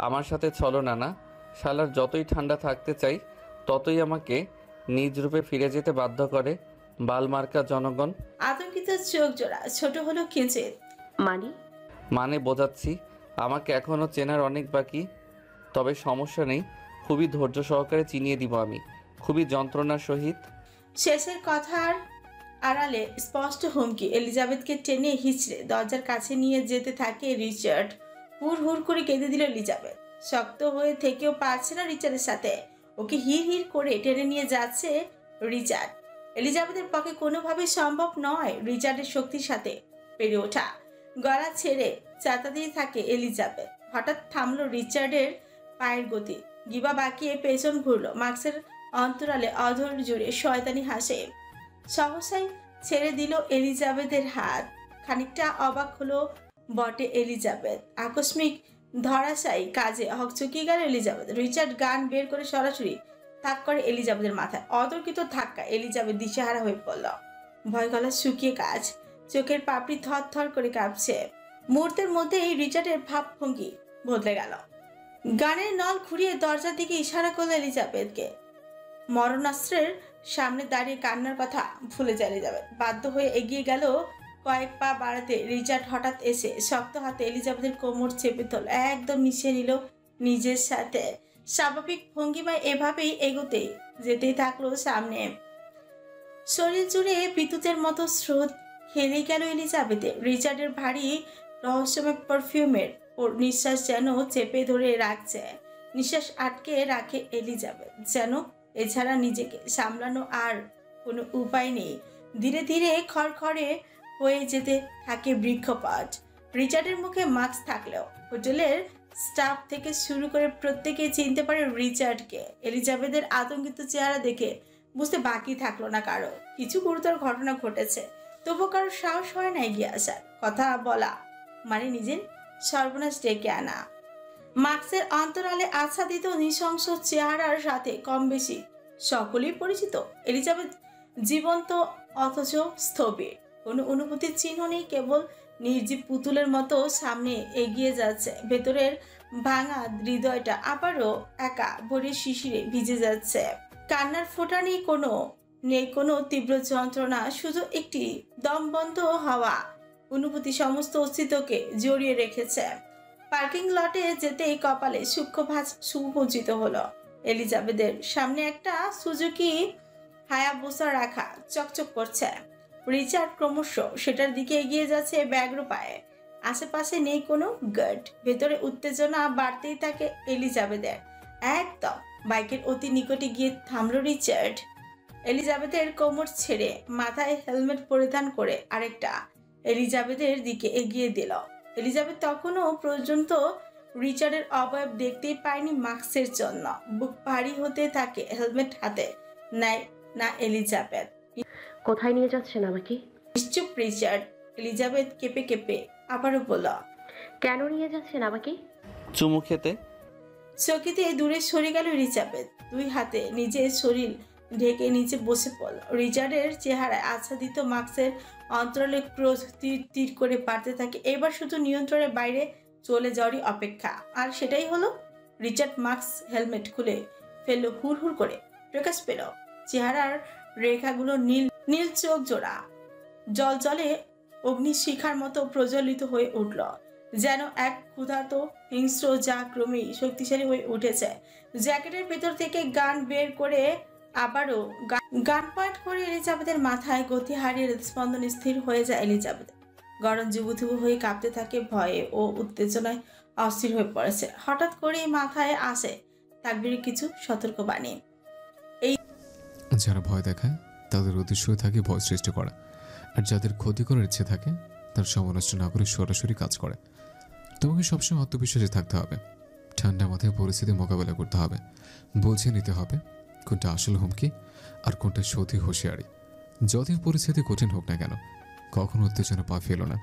আমার সাথে চলো না। শালার যতই ঠান্ডা থাকতে চাই ততই আমাকে নিজ রূপে ফিরে যেতে বাধ্য করে বালমার্কা জনগণ। আতঙ্কিত চোখ জোড়া ছোট হলো কিঞ্চিত। মানে বোঝাচ্ছি, আমাকে এখনও চেনার অনেক বাকি। তবে সমস্যা নেই, খুবই ধৈর্য সহকারে চিনিয়ে দিব আমি, খুবই যন্ত্রণার সহিত। শেষের কথার আড়ালে স্পষ্ট হুমকি। এলিজাবেথকে টেনে হিচড়ে দরজার কাছে নিয়ে যেতে থাকে রিচার্ড। হুড় হুড় করে কেঁদে দিল এলিজাবেথ। শক্ত হয়ে থেকেও পারছে না রিচার্ডের সাথে। ওকে হিড় হিড় করে টেনে নিয়ে যাচ্ছে রিচার্ড। এলিজাবেথের পক্ষে কোনোভাবেই সম্ভব নয় রিচার্ডের শক্তির সাথে পেরে ওঠা। গলা ছেড়ে চাতা দিয়ে থাকে এলিজাবেথ। হঠাৎ থামলো রিচার্ডের পায়ের গতি। গিবা বাকিয়ে পেছন ঘুরলো। মার্কসের অন্তরালে অধর জুড়ে শয়তানি হাসে। সহসাই ছেড়ে দিল এলিজাবেথের হাত। খানিকটা অবাক হলো বটে এলিজাবেথ। আকস্মিক ধরাশায়ী কাজে হকচকিয়ে গেল এলিজাবেথ। রিচার্ড গান বের করে সরাসরি তাক করে এলিজাবেথের মাথায়। অতর্কিত ধাক্কা, এলিজাবেথ দিশেহারা হয়ে পড়ল। ভয় গলা শুকিয়ে কাজ, চোখের পাপড়ি থর থর করে কাঁপছে। মুহূর্তের মধ্যেই রিচার্ডের ভাবভঙ্গি বদলে গেল। গানের নল ঘুরিয়ে দরজার দিকে ইশারা করলো এলিজাবেথকে। মরণাস্ত্রের সামনে দাঁড়িয়ে কান্নার কথা ভুলে যায় এলিজাবেথ। বাধ্য হয়ে এগিয়ে গেল কয়েক পা বাড়াতে। রিচার্ড হঠাৎ এসে শক্ত হাতে এলিজাবেথের কোমর চেপে ধরল, একদম মিশিয়ে নিল নিজের সাথে। স্বাভাবিক ভঙ্গিমায় এভাবেই এগোতেই যেতেই থাকলো সামনে। শরীর জুড়ে বিদ্যুতের মতো স্রোত খেলে গেল এলিজাবেথের। রিচার্ডের ভারী রহস্যময় পারফিউমের ওর নিঃশ্বাস যেন চেপে ধরে রাখছে। নিঃশ্বাস আটকে রাখে এলিজাবেথ, যেন এছাড়া নিজেকে সামলানো আর কোনো উপায় নেই। ধীরে ধীরে খড়খড়ে হয়ে যেতে থাকে বৃক্ষপাত। রিচার্ডের মুখে মাস্ক থাকলেও হোটেলের স্টাফ থেকে শুরু করে প্রত্যেকেই চিনতে পারে রিচার্ডকে। এলিজাবেথের আতঙ্কিত চেহারা দেখে বুঝতে বাকি থাকলো না কারো কিছু গুরুতর ঘটনা ঘটেছে। তবু কারো সাহস হয় না এগিয়ে আসার। কথা বলা মানে নিজের সর্বনাশ ডেকে আনা। মার্কসের অন্তরালে আচ্ছাদিত নৃশংস চেহারার সাথে কম বেশি সকলেই পরিচিত। এলিজাবেথ জীবন্ত অথচ স্থবির, কোনো অনুভূতির চিহ্ন নেই, কেবল নির্জীব পুতুলের মতো সামনে এগিয়ে যাচ্ছে। ভেতরের ভাঙা হৃদয়টা আবারও একা ভোরের শিশিরে ভিজে যাচ্ছে। কান্নার ফোঁটা নেই কোনো তীব্র যন্ত্রণা, শুধু একটি দমবন্ধ হওয়া অনুভূতি সমস্ত অস্তিত্বকে জড়িয়ে রেখেছে। পার্কিং লটে যেতেই কপালে সূক্ষ্ম ভাঁজ সুপরিচিত হলো এলিজাবেথের। সামনে একটা সুজুকি হায়াবুসা রাখা চকচক করছে। রিচার্ড ক্রমশ সেটার দিকে এগিয়ে যাচ্ছে ব্যগ্র পায়ে। আশেপাশে নেই কোনো গার্ড। ভেতরে উত্তেজনা বাড়তেই থাকে এলিজাবেথের। একদম বাইকের অতি নিকটে গিয়ে থামলো রিচার্ড। এলিজাবেথের কোমর ছেড়ে মাথায় হেলমেট পরিধান করে আরেকটা এলিজাবেথের দিকে এগিয়ে দিল। এলিজাবেথ তখনও পর্যন্ত রিচার্ডের অবয়ব দেখতেই পায়নি মার্কসের জন্য। বুক ভারী হতে থাকে হেলমেট হাতে নেয় না এলিজাবেথ। কোথায় নিয়ে যাচ্ছেন আমাকে? নিশ্চুপ রিচার্ড। এলিজাবেথ কেঁপে কেঁপে আবারও বলল, কেন নিয়ে যাচ্ছেন আমাকে? চুমু খেতে। চকিতে দূরে সরে গেল এলিজাবেথ। দুই হাতে নিজের শরীর ঢেকে নিচে বসে পড়ল। রিচার্ডের চেহারায় আচ্ছাদিত মার্কসের অন্তরালে ক্রোধ তীর তীর করে বাড়তে থাকে। এবার শুধু নিয়ন্ত্রণের বাইরে চলে যাওয়ারই অপেক্ষা। আর সেটাই হলো। রিচার্ড মার্কস হেলমেট খুলে ফেললো, হুড় হুড় করে প্রকাশ পেল চেহারার রেখাগুলো। নীল নীল চোখ জোড়া জল জলে অগ্নিশিখার মতো প্রজ্বলিত হয়ে উঠল, যেন এক ক্ষুধার্ত হিংস্র যা ক্রমেই শক্তিশালী হয়ে উঠেছে। জ্যাকেটের ভেতর থেকে গান বের করে আবারও গান পয়েন্ট করে এলিজাবেথের মাথায় গতি হারিয়ে হৃদস্পন্দন স্থির হয়ে যায় এলিজাবেথ। গরম জুবুথুবু হয়ে কাঁপতে থাকে, ভয়ে ও উত্তেজনায় অস্থির হয়ে পড়েছে। হঠাৎ করেই মাথায় আসে তাকবীরের কিছু সতর্কবাণী। যারা ভয় দেখায় তাদের উদ্দেশ্যই থাকে ভয় সৃষ্টি করা, আর যাদের ক্ষতি করার ইচ্ছে থাকে তার সমালোচ না করে সরাসরি কাজ করে। তোমাকে সবসময় আত্মবিশ্বাসী থাকতে হবে, ঠান্ডা মাথায় পরিস্থিতি মোকাবেলা করতে হবে, বুঝে নিতে হবে কোনটা আসল হুমকি আর কোনটা সত্যি হুঁশিয়ারি। যতই পরিস্থিতি কঠিন হোক না কেন, কখনো উত্তেজনা পা ফেলো না,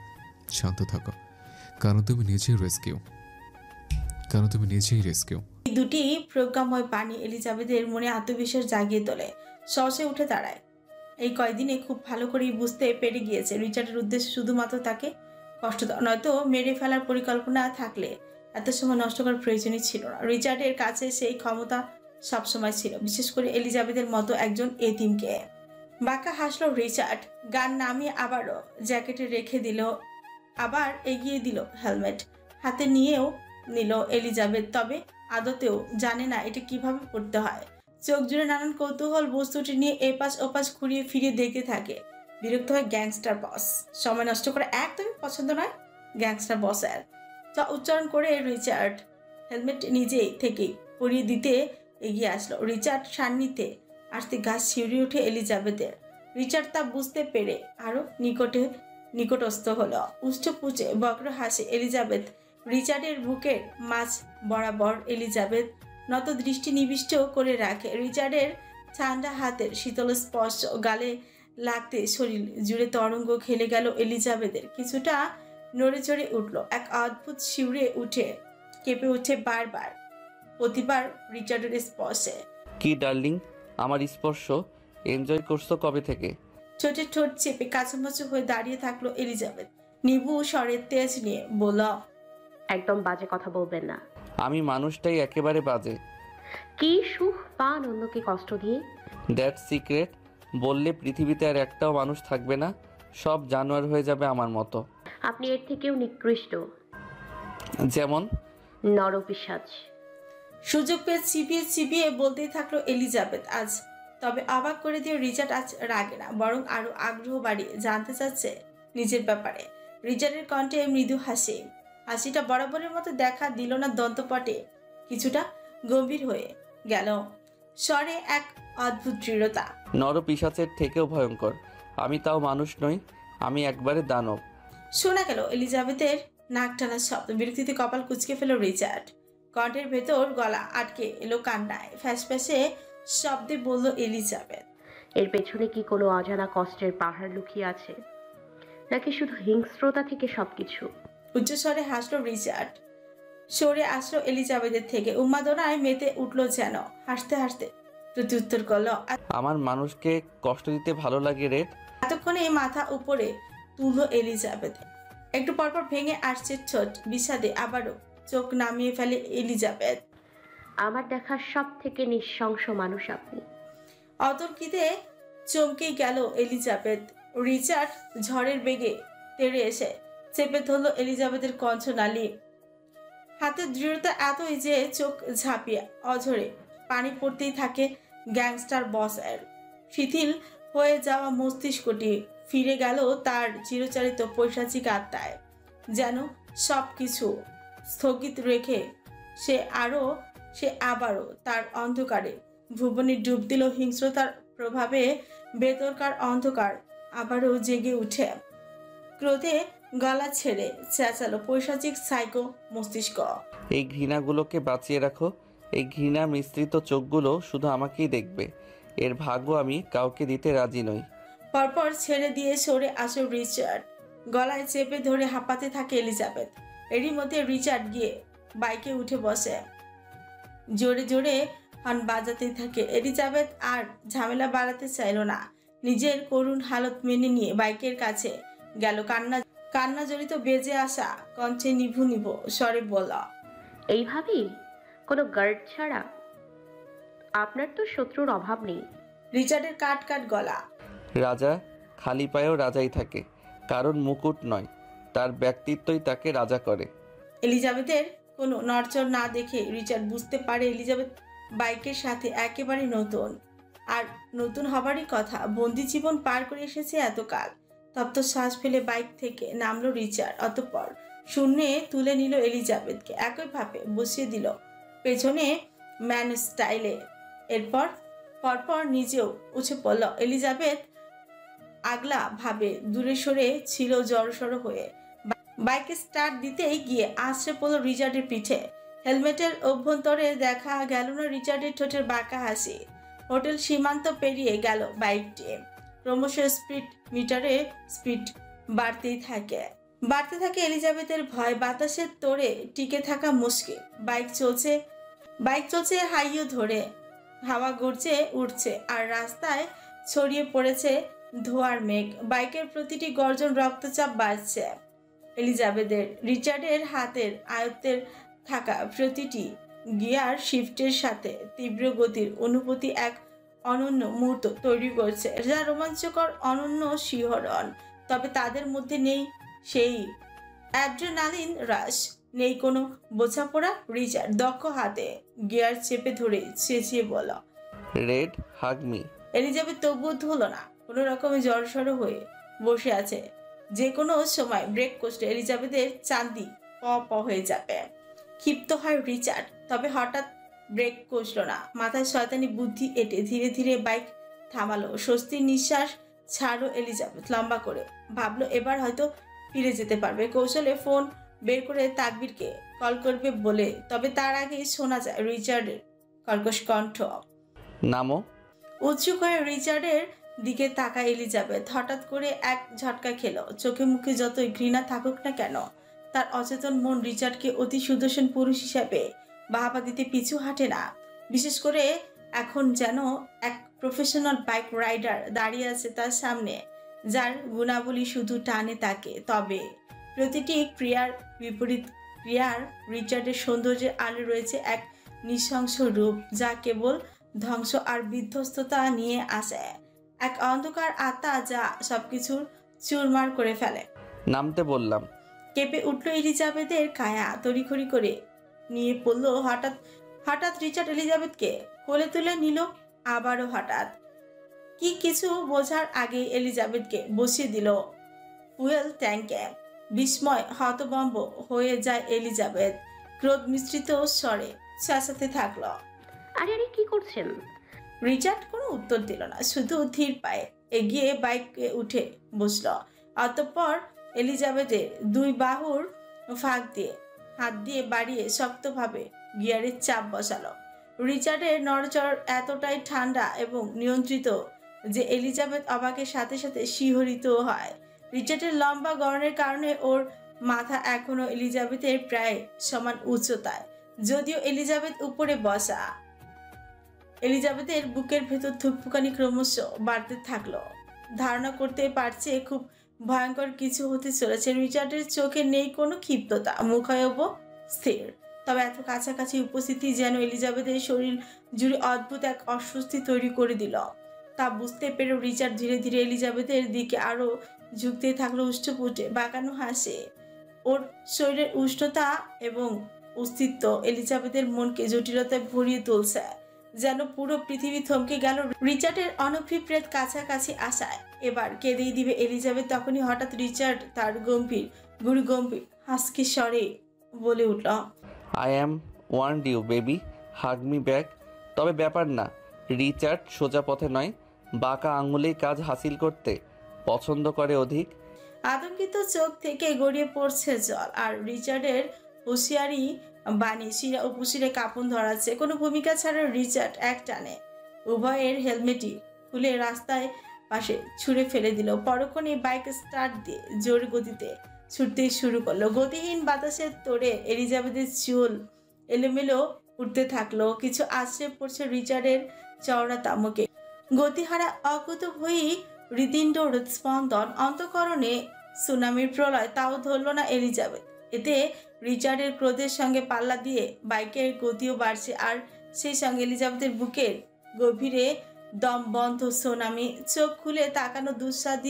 শান্ত থাকো, কারণ তুমি নিজেই রেস্কিউ। এই দুটি প্রজ্ঞাময় বাণী এলিজাবেথের মনে আত্মবিশ্বাস জাগিয়ে তোলে। সহসে উঠে দাঁড়ায়। এই কয়দিনে খুব ভালো করেই বুঝতে পেরে গিয়েছে রিচার্ডের উদ্দেশ্য শুধুমাত্র তাকে কষ্ট দেওয়া, নয়তো মেরে ফেলার পরিকল্পনা থাকলে এত সময় নষ্ট করার প্রয়োজনই ছিল না। রিচার্ডের কাছে সেই ক্ষমতা সবসময় ছিল, বিশেষ করে এলিজাবেথের মতো একজন এতিমকে। বাঁকা হাসলো রিচার্ড। গান নামিয়ে আবারও জ্যাকেটে রেখে দিল, আবার এগিয়ে দিল হেলমেট হাতে নিয়েও নিল এলিজাবেথ। তবে আদতেও জানে না এটা কিভাবে পড়তে হয়। চোখ জুড়ে নানান কৌতূহল বস্তুটি নিয়ে এপাশ ওপাশ ঘুরিয়ে ফিরিয়ে দেখতে থাকে। বিরক্ত হয় গ্যাংস্টার বস। সময় নষ্ট করে একদমই পছন্দ নয় গ্যাংস্টার বসের। যা উচ্চারণ করে রিচার্ড হেলমেট নিজেই থেকেই পরিয়ে দিতে এগিয়ে আসলো। রিচার্ড সান্নিধ্যে আসতে গাছ শিউরে ওঠে এলিজাবেথের। রিচার্ড তা বুঝতে পেরে আরো নিকটে নিকটস্থ হলো। উষ্ঠপুচে বক্র হাসে এলিজাবেথ রিচার্ডের বুকের মাঝ বরাবর। এলিজাবেথ নত দৃষ্টি নিবিষ্ট করে রাখে। রিচার্ডের ঠান্ডা হাতের শীতল স্পর্শ গালে লাগতে শরীর জুড়ে তরঙ্গ খেলে গেল এলিজাবেথের। কিছুটা নড়ে চড়ে উঠল, এক অদ্ভুত শিউরে উঠে কেঁপে উঠে বারবার, প্রতিবার রিচার্ডের স্পর্শে। কি ডার্লিং, আমার স্পর্শ এনজয় করছো কবে থেকে? ঠোঁটে ঠোঁট চেপে কাছামাছু হয়ে দাঁড়িয়ে থাকলো এলিজাবেথ। নিবু স্বরের তেজ নিয়ে বলল, একদম বাজে কথা বলবেন না। আমি মানুষটাই একেবারে বাজে। কি সুখ পান অন্যকে কষ্ট দিয়ে? That secret. বললে পৃথিবীতে আর একটাও মানুষ থাকবে না, সব জানোয়ার হয়ে যাবে আমার মতো। আপনি এর থেকেও নিকৃষ্ট। যেমন? নরপিশাচ। সুযোগ পেয়ে চিবিয়ে চিবিয়ে বলতেই থাকলো এলিজাবেথ আজ। তবে অবাক করে দিয়ে রিচার্ড আজ রাগে না, বরং আরো আগ্রহ বাড়িয়ে জানতে চাচ্ছে নিজের ব্যাপারে। রিচার্ডের কণ্ঠে মৃদু হাসি, হাসিটা বরাবরের মতো দেখা দিল না দন্তপটে, কিছুটা গম্ভীর হয়ে গেল। স্বরে এক অদ্ভুত দৃঢ়তা। নরপিশাচের থেকেও ভয়ঙ্কর। আমি তাও মানুষ নই, আমি একবারে দানব। শোনা গেল এলিজাবেথের নাক টানার শব্দ। বিরক্তিতে কপাল কুঁচকে ফেল রিচার্ড। কণ্ঠের ভেতর গলা আটকে এলো কান্নায়। ফ্যাসফ্যাসে শব্দে বলল এলিজাবেথ, এর পেছনে কি কোনো অজানা কষ্টের পাহাড় লুকিয়ে আছে, নাকি শুধু হিংস্রতা থেকে সবকিছু? উচ্চস্বরে হাসলো রিচার্ড। সরে আসলো এলিজাবেথের থেকে। উন্মাদনায় মেতে উঠলো যেন। হাসতে হাসতে প্রত্যুত্তর করলো, আমার মানুষকে কষ্ট দিতে ভালো লাগে রেড। এতক্ষণে মাথা উপরে তুললো এলিজাবেথ। একটু পরপর ভেঙে আসছে ঠোঁট বিষাদে, আবারও চোখ নামিয়ে ফেলে এলিজাবেথ। আমার দেখা সব থেকে নৃশংস মানুষ আপনি। অতর্কিতে চমকে গেল এলিজাবেথ। রিচার্ড ঝড়ের বেগে তেড়ে এসে চেপে ধরল এলিজাবেথের কণ্ঠনালী। হাতের দৃঢ়তা এতই যে চোখ ঝাঁপিয়ে অঝরে পানি পড়তেই থাকে গ্যাংস্টার বসের। শিথিল হয়ে যাওয়া মস্তিষ্কটি ফিরে গেল তার চিরচারিত পৈশাচিক আত্মায়। যেন সব কিছু স্থগিত রেখে সে আবারও তার অন্ধকারে ভুবনে ডুব দিল। হিংস্রতার প্রভাবে ভেতরকার অন্ধকার আবারও জেগে উঠে ক্রোধে গলা ছেড়ে চেঁচালো পৈশাচিক সাইকো মস্তিষ্ক। এই ঘৃণাগুলোকে বাঁচিয়ে রাখো। এই ঘৃণা মিশ্রিত চোখগুলো শুধু আমাকেই দেখবে। এর ভাগ্য আমি কাউকে দিতে রাজি নই। পরপর ছেড়ে দিয়ে সরে আসে রিচার্ড। গলায় চেপে ধরে হাঁপাতে থাকে এলিজাবেথ। এরই মধ্যে রিচার্ড গিয়ে বাইকে উঠে বসে। জোরে জোরে হর্ন বাজাতেই থাকে। এলিজাবেথ আর ঝামেলা বাড়াতে চাইল না। নিজের করুণ হালত মেনে নিয়ে বাইকের কাছে গেল। কান্না জড়িত বেজে আসা কণ্ঠে নিভু নিভু স্বরে বলল, এইভাবেই কোনো গার্ড ছাড়া? আপনার তো শত্রুর অভাব নেই। রিচার্ডের কাট কাট গলা। রাজা খালি পায়েও রাজাই থাকে, কারণ মুকুট নয়, তার ব্যক্তিত্বই তাকে রাজা করে। এলিজাবেথের কোনো নড়চড় না দেখে রিচার্ড বুঝতে পারে এলিজাবেথ বাইকের সাথে একেবারে নতুন, আর নতুন হবারই কথা। বন্দি জীবন পার করে এসেছে এতকাল। তপ্ত শ্বাস ফেলে বাইক থেকে নামলো রিচার্ড। অতঃপর শূন্যে তুলে নিল এলিজাবেথকে, একইভাবে বসিয়ে দিল পেছনে ম্যান স্টাইলে। এরপর পরপর নিজেও উঠে পড়ল। এলিজাবেথ আগলা ভাবে দূরে সরে ছিল জড়সড় হয়ে। বাইকে স্টার্ট দিতেই গিয়ে আছড়ে পড়ল রিচার্ডের পিঠে। হেলমেটের অভ্যন্তরে দেখা গেল না রিচার্ডের ঠোঁটের বাঁকা হাসি। হোটেল সীমান্ত পেরিয়ে গেল বাইকটি। ক্রমশ মিটারে স্পিড বাড়তে থাকে এলিজাবেথের ভয়। বাতাসের তোড়ে টিকে থাকা মুশকিল। বাইক চলছে হাইও ধরে। হাওয়া গড়ছে উঠছে, আর রাস্তায় ছড়িয়ে পড়েছে ধোঁয়ার মেঘ। বাইকের প্রতিটি গর্জন রক্তচাপ বাড়ছে এলিজাবেথের। রিচার্ডের হাতের আয়ত্তের থাকা প্রতিটি গিয়ার শিফটের সাথে তীব্র গতির অনুভূতি এক অনন্য মুহূর্ত তৈরি করছে, যা রোমাঞ্চকর, অনন্য শিহরণ। তবে তাদের মধ্যে নেই সেই অ্যাড্রেনালিন রাশ, নেই কোনো বোঝাপড়া। রিচার্ড দক্ষ হাতে গিয়ার চেপে ধরে চেঁচিয়ে বলল, রেড হাগমি। এলিজাবেথ তবুও হলো না, কোনো রকমে জড়সড় হয়ে বসে আছে। যে কোনো সময় ব্রেক কষলে এলিজাবেথের চান্দি প হয়ে যাবে। ক্ষিপ্ত হয় রিচার্ড, তবে হঠাৎ ব্রেক কষল না। মাথায় শয়তানি বুদ্ধি এঁটে ধীরে ধীরে বাইক থামালো। স্বস্তির নিঃশ্বাস ছাড়ো এলিজাবেথ লম্বা করে ভাবলো এবার হয়তো ফিরে যেতে পারবে। কৌশলে ফোন বের করে তাকবীরকে কল করবে বলে, তবে তার আগেই শোনা যায় রিচার্ডের কর্কশ কণ্ঠ। নামো। উঁচু করে রিচার্ডের দিকে তাকায় এলিজাবেথ। হঠাৎ করে এক ঝটকা খেলো। চোখে মুখে যতই ঘৃণা থাকুক না কেন, তার অচেতন মন রিচার্ডকে অতি সুদর্শন পুরুষ হিসাবে বাহাবা দিতে পিছু হাঁটে না। বিশেষ করে এখন যেন এক প্রফেশনাল বাইক রাইডার দাঁড়িয়ে আছে তার সামনে, যার গুণাবলী শুধু টানে তাকে। তবে প্রতিটি ক্রিয়ার বিপরীত ক্রিয়ার রিচার্ডের সৌন্দর্যের আলো রয়েছে এক নৃশংস রূপ, যা কেবল ধ্বংস আর বিধ্বস্ততা নিয়ে আসে। এক অন্ধকার আত্মা যা সবকিছুর চুরমার করে ফেলে। নামতে বললাম। কেঁপে উঠল এলিজাবেথের কায়া। তড়িঘড়ি করে নিয়ে পড়ল। হঠাৎ হঠাৎ রিচার্ড এলিজাবেথকে কোলে তুলে নিল। আবারও হঠাৎ কি কিছু বোঝার আগে এলিজাবেথকে বসিয়ে দিল ফুয়েল ট্যাঙ্কে। বিস্ময় হতভম্ব হয়ে যায় এলিজাবেথ। ক্রোধ মিশ্রিত স্বরে চেঁচাতে থাকলো, আরে আরে কি করছেন? রিচার্ড কোনো উত্তর দিল না, শুধু ধীর পায়ে এগিয়ে বাইকে উঠে বসল। অতঃপর এলিজাবেথের দুই বাহুর ফাঁক দিয়ে হাত দিয়ে বাড়িয়ে শক্তভাবে গিয়ারের চাপ বসালো। রিচার্ডের নড়চড় এতটাই ঠান্ডা এবং নিয়ন্ত্রিত যে এলিজাবেথ অবাকের সাথে সাথে শিহরিত হয়। রিচার্ডের লম্বা গড়নের কারণে ওর মাথা এখনো এলিজাবেথের প্রায় সমান উচ্চতায়, যদিও এলিজাবেথ উপরে বসা। এলিজাবেথের বুকের ভেতর ধুকপুকানি ক্রমশ বাড়তে থাকলো। ধারণা করতে পারছে খুব ভয়ঙ্কর কিছু হতে চলেছে। রিচার্ডের চোখে নেই কোনো ক্ষিপ্ততা, মুখায়ব স্থির। তবে এত কাছাকাছি উপস্থিতি যেন এলিজাবেথের শরীর জুড়ে অদ্ভুত এক অস্বস্তি তৈরি করে দিল। তা বুঝতে পেরে রিচার্ড ধীরে ধীরে এলিজাবেথের দিকে আরো ঝুঁকতে থাকলো। উষ্ঠপুটে বাঁকানো হাসে। ওর শরীরের উষ্ণতা এবং অস্তিত্ব এলিজাবেথের মনকে জটিলতায় ভরিয়ে তুলছে, যেন পুরো পৃথিবী থমকে গেল রিচার্ডের অনভিপ্রেত কাছাকাছি আসায়। এবার কেঁদেই দিবে এলিজাবেথ। তখনই হঠাৎ রিচার্ড তার গম্ভীর গুরু গম্ভীর হাসকি স্বরে বলে উঠল, I am want you baby, hug me back. তবে ব্যাপার না, রিচার্ড সোজা পথে নয়, বাঁকা আঙুলেই কাজ হাসিল করতে পছন্দ করে অধিক। আতঙ্কিত চোখ থেকে গড়িয়ে পড়ছে জল, আর রিচার্ডের হুঁশিয়ারি বাণী শিরা উপশিরে কাঁপন ধরাচ্ছে। কোনো ভূমিকা ছাড়া রিচার্ড এক টানে উভয়ের হেলমেটই খুলে রাস্তায় পাশে ছুঁড়ে ফেলে দিল। পরক্ষণে বাইক স্টার্ট দিয়ে জোর গতিতে ছুটতে শুরু করলো। গতিহীন বাতাসের তোড়ে এলিজাবেথের চুল এলোমেলো উঠতে থাকলো। কিছু আশ্রয় পড়ছে রিচার্ডের চওড়া তামুকে। গতিহারা অকুতভয়ী হৃদপিণ্ড হৃদস্পন্দন, অন্তঃকরণে সুনামির প্রলয়, তাও ধরল না এলিজাবেথ। এতে রিচার্ডের ক্রোধের সঙ্গে পাল্লা দিয়ে বাইকের গতিও বাড়ছে, আর সেই সঙ্গে এলিজাবেথের বুকের গভীরে দম বন্ধ সুনামি। চোখ খুলে তাকানো দুঃসাধ্য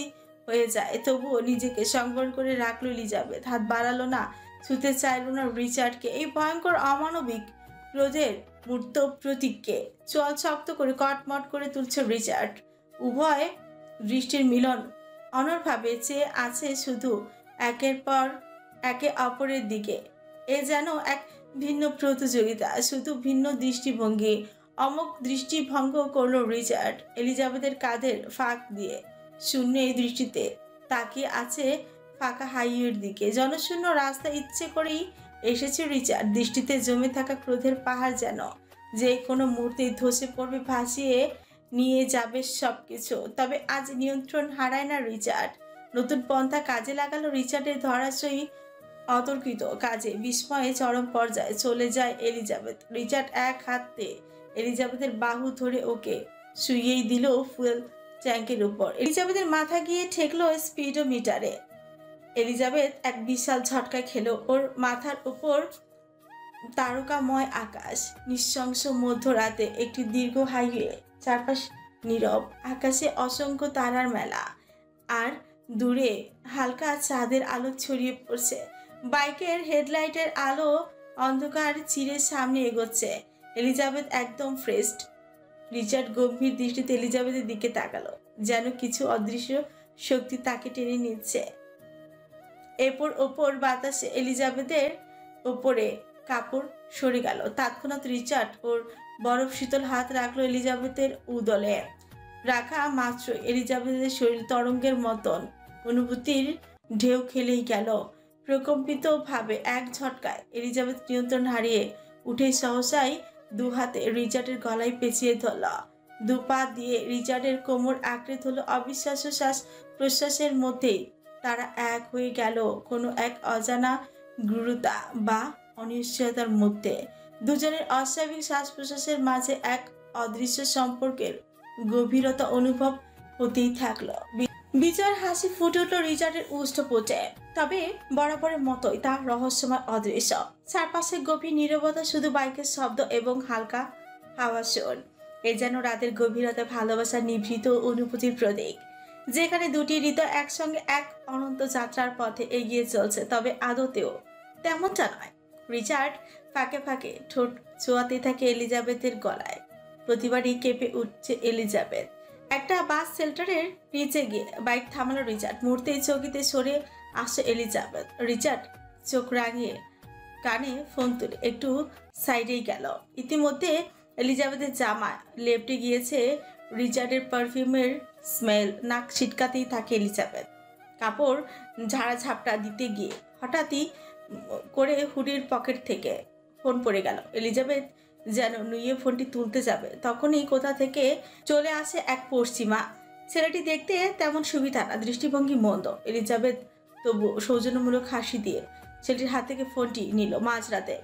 হয়ে যায়, তবুও নিজেকে সংবরণ করে রাখলো এলিজাবেথ। হাত বাড়ালো না, ছুতে চাইল না রিচার্ডকে। এই ভয়ঙ্কর অমানবিক ক্রোধের মূর্ত প্রতীককে চল শক্ত করে কটমট করে তুলছে রিচার্ড। উভয় দৃষ্টির মিলন অনড়ভাবে চেয়ে আছে শুধু একের পর একে অপরের দিকে। এ যেন এক ভিন্ন প্রতিযোগিতা, শুধু ভিন্ন দৃষ্টিভঙ্গি। অমোঘ দৃষ্টিভঙ্গ করলো রিচার্ড এলিজাবেথের কাঁধের ফাঁক দিয়ে। শূন্য এই দৃষ্টিতে তাকিয়ে আছে ফাঁকা হাইওয়ের দিকে। জনশূন্য রাস্তা ইচ্ছে করেই এসেছে রিচার্ড। দৃষ্টিতে জমে থাকা ক্রোধের পাহাড় যেন যে কোনো মুহূর্তেই ধসে পড়বে, ভাসিয়ে নিয়ে যাবে সবকিছু। তবে আজ নিয়ন্ত্রণ হারায় না রিচার্ড। নতুন পন্থা কাজে লাগালো রিচার্ডের ধরাশয়ী অতর্কিত কাজে। বিস্ময়ে চরম পর্যায়ে চলে যায় এলিজাবেথ। রিচার্ড এক হাতে এলিজাবেথের বাহু ধরে ওকে শুইয়েই দিল ফুয়েল ট্যাঙ্কের উপর। এলিজাবেথের মাথা গিয়ে ঠেকলো স্পিডোমিটারে। এলিজাবেথ এক বিশাল ঝটকা খেলো। ওর মাথার উপর তারকাময় আকাশ, নৃশংস মধ্যরাতে একটি দীর্ঘ হাইওয়ে, চারপাশ নীরব, আকাশে অসংখ্য তারার মেলা, আর দূরে হালকা চাঁদের আলো ছড়িয়ে পড়ছে। বাইকের হেডলাইটের আলো অন্ধকার চিরে সামনে এগোচ্ছে। এলিজাবেথ একদম ফ্রেস্ট। রিচার্ড গম্ভীর দৃষ্টিতে এলিজাবেথের দিকে তাকালো, যেন কিছু অদৃশ্য শক্তি তাকে টেনে নিচ্ছে। এরপর ওপর বাতাসে এলিজাবেথের ওপরে কাপড় সরে গেল। তৎক্ষণাৎ রিচার্ড ওর বরফ শীতল হাত রাখলো এলিজাবেথের উদলে। রাখা মাত্র এলিজাবেথের শরীর তরঙ্গের মতন অনুভূতির ঢেউ খেলেই গেল। প্রকম্পিত ভাবে এক ঝটকায় এলিজাবেথ নিয়ন্ত্রণ হারিয়ে উঠে সহসাই দু হাতে রিচার্ডের গলায় পেঁচিয়ে ধরল। দু পা দিয়ে রিচার্ডের কোমর আঁকড়ে ধরল। অবিশ্বাস্য শ্বাস প্রশ্বাসের মধ্যেই তারা এক হয়ে গেল কোনো এক অজানা গুরুতা বা অনিশ্চয়তার মধ্যে। দুজনের অস্বাভাবিক শ্বাস প্রশ্বাসের মাঝে এক অদৃশ্য সম্পর্কের গভীরতা অনুভব হতেই থাকলো। বিজয়ের হাসি ফুটে উঠল রিচার্ডের উষ্ঠপুটে, তবে বরাবরের মতোই তার রহস্যময় অদৃশ্য। চারপাশে গভীর নীরবতা, শুধু বাইকের শব্দ এবং হালকা হাওয়া শোন। এ যেন রাতের গভীরতা ভালোবাসার নিভৃত অনুভূতির প্রতীক, যেখানে দুটি হৃদয় একসঙ্গে এক অনন্ত যাত্রার পথে এগিয়ে চলছে। তবে আদতেও তেমনটা নয়। রিচার্ড ফাঁকে ফাঁকে ঠোঁট ছোঁয়াতে থাকে এলিজাবেথের গলায়। প্রতিবারই কেঁপে উঠছে এলিজাবেথ। একটা বাস শেল্টারের নিচে গিয়ে বাইক থামালো রিচার্ড। মুহূর্তেই চকিতে সরে আসে এলিজাবেথ। রিচার্ড চোখ রাঙিয়ে কানে ফোন তুলে একটু সাইডেই গেল। ইতিমধ্যে এলিজাবেথের জামা লেপটে গিয়েছে রিচার্ডের পারফিউমের স্মেল। নাক ছিটকাতেই থাকে এলিজাবেথ। কাপড় ঝাড়া ঝাপটা দিতে গিয়ে হঠাৎই করে হুডির পকেট থেকে ফোন পড়ে গেল। এলিজাবেথ যেন নুয়ে ফোনটি তুলতে যাবে, তখনই কোথা থেকে চলে আসে এক পশ্চিমা। ছেলেটি দেখতে তেমন সুবিধা না, দৃষ্টিভঙ্গি মন্দ। এলিজাবেথ তবু সৌজন্যমূলক হাসি দিয়ে ছেলেটির হাত থেকে ফোনটি নিল। মাঝরাতে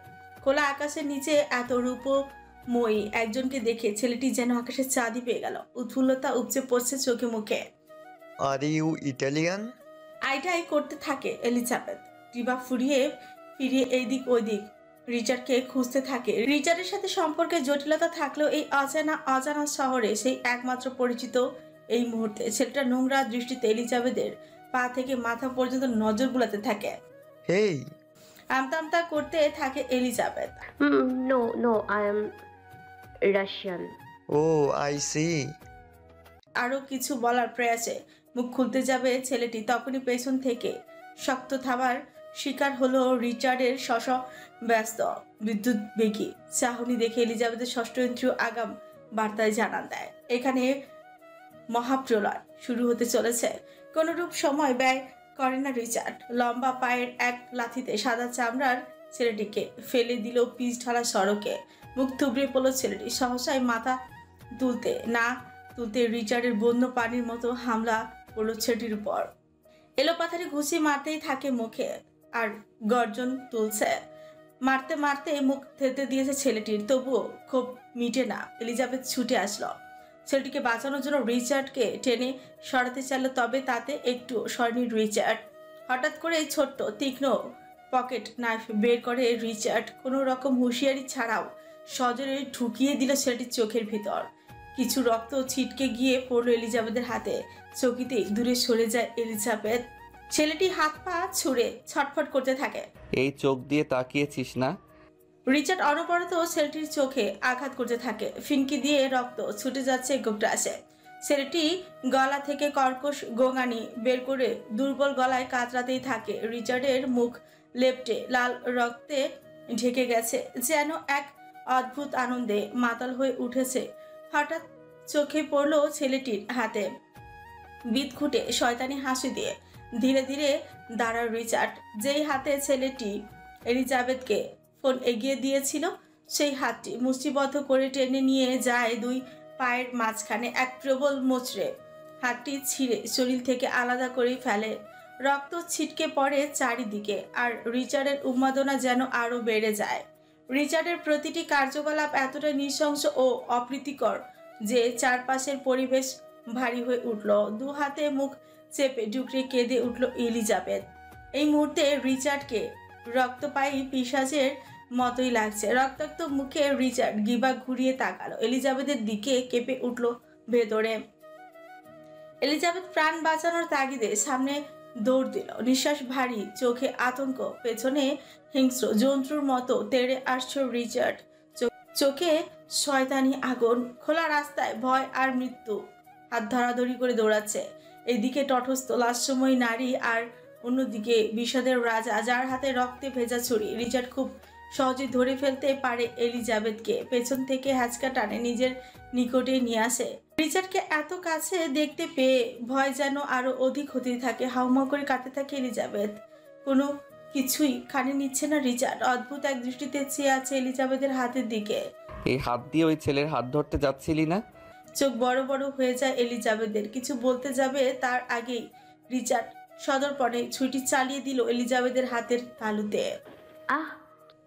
খোলা আকাশের নিচে এত রূপময়ী একজনকে দেখে ছেলেটি যেন আকাশের চাঁদই পেয়ে গেল। উৎফুল্লতা উপচে পড়ছে চোখে মুখে। Are you Italian? আইটাই করতে থাকে এলিজাবেথ। টিবা ফিরিয়ে এইদিক ওইদিক রিচার্ডকে খুঁজতে থাকে। রিচার্ডের সাথে সম্পর্কে জটিলতা থাকলেও এই অজানা শহরে সেই একমাত্র পরিচিত এই মুহূর্তে ছেলেটা নোংরা দৃষ্টিতে এলিজাবেথের পা থেকে মাথা পর্যন্ত নজর বুলাতে থাকে। হেই, আমতা করতে থাকে Elizabeth. No no, I am Russian. Oh I see. আরো কিছু বলার প্রয়াসে মুখ খুলতে যাবে ছেলেটি, তখনই পেছন থেকে শক্ত থাবার শিকার হলো রিচার্ডের ব্যস্ত বিদ্যুৎ বেগী চাহনি দেখে এলিজাবেথের ষষ্ঠ ইন্দ্রিয় আগাম বার্তায় জানান দেয়, এখানে মহাপ্রলয় শুরু হতে চলেছে। কোনরূপ সময় ব্যয় করে না রিচার্ড। লম্বা পায়ের এক লাথিতে সাদা চামড়ার ছেলেটিকে ফেলে দিল পিচ ঢালা সড়কে। মুখ থুবড়ে পড়ল ছেলেটি। সহসায় মাথা তুলতে না তুলতে রিচার্ডের বন্য পানির মতো হামলা পড়ল ছেলেটির উপর। এলোপাথারি ঘুষি মারতেই থাকে মুখে, আর গর্জন তুলছে। মারতে মারতে মুখ থেতে দিয়েছে ছেলেটির, তবুও খুব মিটে না। এলিজাবেথ ছুটে আসলো ছেলেটিকে বাঁচানোর জন্য। রিচার্ডকে টেনে সরাতে চাইল, তবে তাতে একটু সরেনি রিচার্ড। হঠাৎ করে ছোট্ট তীক্ষ্ণ পকেট নাইফ বের করে রিচার্ড কোনো রকম হুঁশিয়ারি ছাড়াও সজোরে ঢুকিয়ে দিল ছেলেটির চোখের ভিতর। কিছু রক্ত ছিটকে গিয়ে পড়লো এলিজাবেথের হাতে। চকিতেই দূরে সরে যায় এলিজাবেথ। ছেলেটি হাত পা ছুঁড়ে ছটফট করতে থাকে। এই চোখ দিয়ে তাকিয়েছিস না? রিচার্ড অনবরত ছেলেটির চোখে আঘাত করতে থাকে। ফিনকি দিয়ে রক্ত ছুটে যাচ্ছে গোগ্রাসে। ছেলেটি গলা থেকে কর্কশ গোঙানি বের করে দুর্বল গলায় কাতরাতেই থাকে। রিচার্ডের মুখ লেপ্টে লাল রক্তে ঢেকে গেছে, যেন এক অদ্ভুত আনন্দে মাতাল হয়ে উঠেছে। হঠাৎ চোখে পড়ল ছেলেটির হাতে বিদঘুটে শয়তানি হাসি দিয়ে ধীরে ধীরে দাঁড়ার রিচার্ড। যেই হাতে ছেলেটি এলিজাবেথকে ফোন এগিয়ে দিয়েছিল, সেই হাতটি মুষ্টিবদ্ধ করে টেনে নিয়ে যায় দুই পায়ের মাঝখানে। এক প্রবল মোচড়ে হাতটি ছিঁড়ে শরীর থেকে আলাদা করে ফেলে। রক্ত ছিটকে পড়ে চারিদিকে, আর রিচার্ডের উন্মাদনা যেন আরো বেড়ে যায়। রিচার্ডের প্রতিটি কার্যকলাপ এতটা নৃশংস ও অপ্রীতিকর যে চারপাশের পরিবেশ ভারী হয়ে উঠল। দু হাতে মুখ চেপে ডুকরে কেঁদে উঠল এলিজাবেথ। এই মুহূর্তে রিচার্ডকে রক্তপায়ী পিশাচের মতোই লাগছে। রক্তাক্ত মুখে রিচার্ড গিবা ঘুরিয়ে তাকালো এলিজাবেথের দিকে। কেঁপে উঠল ভেতরে। এলিজাবেথ প্রাণ বাঁচানোর তাগিদে সামনে দৌড় দিল। নিঃশ্বাস ভারী, চোখে আতঙ্ক, পেছনে হিংস্র জন্তুর মতো তেড়ে আসছে রিচার্ড। চোখে শয়তানি আগুন। খোলা রাস্তায় ভয় আর মৃত্যু হাত ধরাধরি করে দৌড়াচ্ছে। এদিকে তটস্থ লাস্যময়ী নারী, আর অন্যদিকে বিষাদের রাজা, যার হাতে রক্তে ভেজা ছুরি। রিচার্ড খুব সহজে ধরে ফেলতে পারে এলিজাবেথকে। পেছন থেকে হ্যাচকা টানে নিজের নিকটে নিয়ে আসে। রিচার্ডকে এত কাছে দেখতে পেয়ে ভয় যেন আরো অধিক হতে থাকে। হাউমাউ করে কাঁদতে থাকে এলিজাবেথ। কোনো কিছুই কানে নিচ্ছে না রিচার্ড। অদ্ভুত এক দৃষ্টিতে চেয়ে আছে এলিজাবেথের হাতের দিকে। এই হাত দিয়ে ওই ছেলের হাত ধরতে যাচ্ছিলি না? চোখ বড় বড় হয়ে যায় এলিজাবেথের। কিছু বলতে যাবে তার আগেই রিচার্ড সদর্পণে ছুটি চালিয়ে দিল এলিজাবেথের হাতের তালুতে। আহ!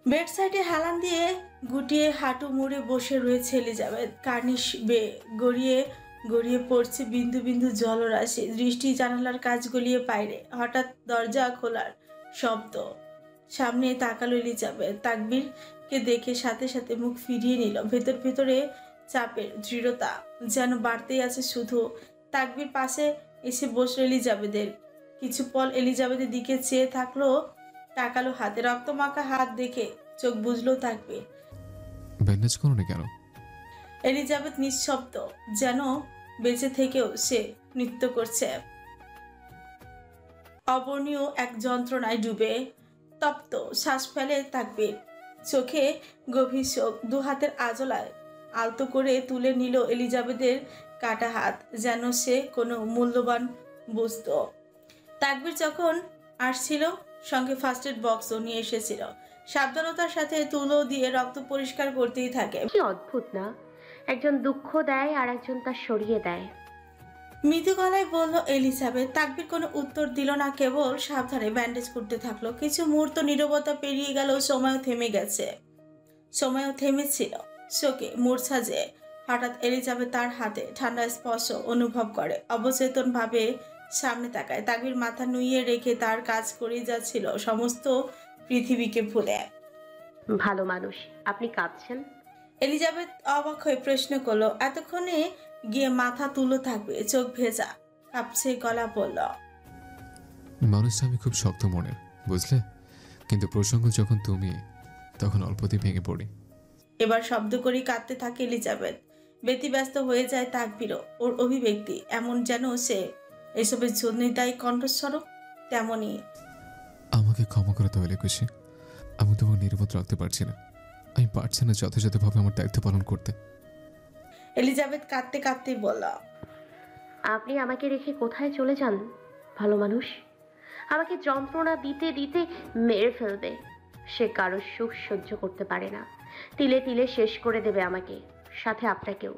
বেড সাইডে হেলান দিয়ে গুটিয়ে হাঁটু মুড়ে বসে রয়েছে এলিজাবেথ। কার্নিশ বেয়ে গড়িয়ে গড়িয়ে পড়ছে বিন্দু বিন্দু জলরাশি। দৃষ্টি জানালার কাজ গলিয়ে বাইরে। হঠাৎ দরজা খোলার শব্দ। সামনে তাকালো এলিজাবেথ। তাকবীরকে দেখে সাথে সাথে মুখ ফিরিয়ে নিল। ভেতর ভেতরে চাপের দৃঢ়তা যেন বাড়তেই আছে শুধু। তাকবীর পাশে এসে বসলো এলিজাবেথের। কিছু পল এলিজাবেথের দিকে চেয়ে থাকলো। তাকালো হাতে, রক্তমাখা হাত দেখে চোখ বুঝলো তাকবীর। ব্যান্ডেজ করো না কেন? এলিজাবেথ নিঃশব্দ, যেন বেঁচে থেকেও সে নৃত্য করছে। অবর্ণীয় এক যন্ত্রণায় ডুবে তপ্ত শ্বাস ফেলে তাকবীর। চোখে গভীর শোক। দু হাতের আজলায় আলতো করে তুলে নিল এলিজাবেথের কাটা হাত, যেন সে কোনো মূল্যবান বস্তু। তাকবীর যখন আসছিল সঙ্গে ফার্স্ট এড বক্সও নিয়ে এসেছিল। সাবধানতার সাথে তুলো দিয়ে রক্ত পরিষ্কার করতেই থাকে। কি অদ্ভুত না, একজন দুঃখ দেয় আর একজন তা সরিয়ে দেয়। মৃদু গলায় বলল এলিজাবেথ। তাকবীর কোনো উত্তর দিল না, কেবল সাবধানে ব্যান্ডেজ করতে থাকলো। কিছু মুহূর্ত নীরবতা পেরিয়ে গেল। সময়ও থেমে গেছে, সময়ও থেমেছিল। শোকে মূর্ছা যে হঠাৎ এলিজাবেথ তার হাতে ঠান্ডা স্পর্শ অনুভব করে। অবচেতন ভাবে সামনে তাকায়। তাকবীর মাথা নুইয়ে রেখে তার কাজ করে যাচ্ছিল, সমস্ত পৃথিবীকে ভুলে। ভালো মানুষ, আপনি কাঁদছেন? এলিজাবেথ অবাক হয়ে প্রশ্ন করলো। এতক্ষণে গিয়ে মাথা তুলো থাকবে, চোখ ভেজা, কাঁপছে গলা বলল। মানুষটা আমি খুব শক্ত মনের, বুঝলে, কিন্তু প্রসঙ্গ যখন তুমি, তখন অল্পতেই ভেঙে পড়ি। এবার শব্দ করে কাঁদতে থাকে এলিজাবেথ। ব্যতিব্যস্ত হয়ে যায় তাকবীরও। ওর অভিব্যক্তি এমন যেন সে এসবের জন্যই দায়ী। কণ্ঠস্বর তেমনই। আমাকে ক্ষমা করে তাহলে খুশি, আমি তোমাকে নিরাপদ রাখতে পারছি না। আমি পারছি না যথাযথভাবে আমার দায়িত্ব পালন করতে। এলিজাবেথ কাঁদতে কাঁদতেই বলল। আপনি আমাকে রেখে কোথায় চলে যান? ভালো মানুষ আমাকে যন্ত্রণা দিতে দিতে মেরে ফেলবে। সে কারো সুখ সহ্য করতে পারে না, তিলে তিলে শেষ করে দেবে আমাকে, সাথে আপনাকেও।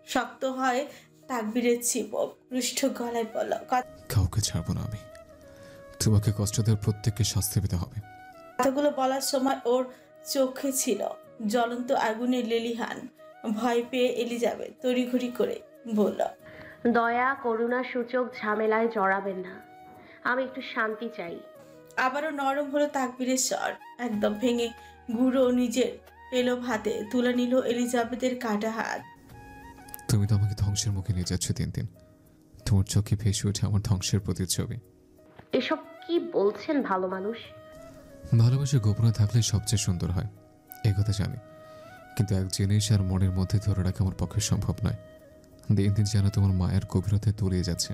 শক্ত হয় তাকবীরের চিবুক। রুষ্ট গলায় বলল, কাউকে ছাড়বো না আমি। তোমাকে কষ্ট দেওয়ার প্রত্যেককে শাস্তি পেতে হবে। কথাগুলো বলার সময় ওর চোখে ছিল জ্বলন্ত আগুনের লেলিহান। ভয় পেয়ে এলিজাবেথ তড়িঘড়ি করে বলল, দয়া করুণা সূচক ঝামেলায় জড়াবেন না, আমি একটু শান্তি চাই। আবারও নরম হলো তাকবীরের স্বর। একদম ভেঙে গুঁড়ো নিজের এলোভ হাতে তুলে নিল এলিজাবেথের কাটা হাত। তুমি তো আমাকে ধ্বংসের মুখে নিয়ে যাচ্ছ দিন দিন। তোমার চোখে ভেসে ওঠে আমার ধ্বংসের প্রতিচ্ছবি। এসব কি বলছেন ভালো মানুষ? ভালোবাসা গোপনে থাকলে সবচেয়ে সুন্দর হয়, এই কথা জানি, কিন্তু এক জিনিস আর মনের মধ্যে ধরে রাখা আমার পক্ষে সম্ভব নয়। দিন দিন যেন তোমার মায়ের গভীরতায় তলিয়ে যাচ্ছে।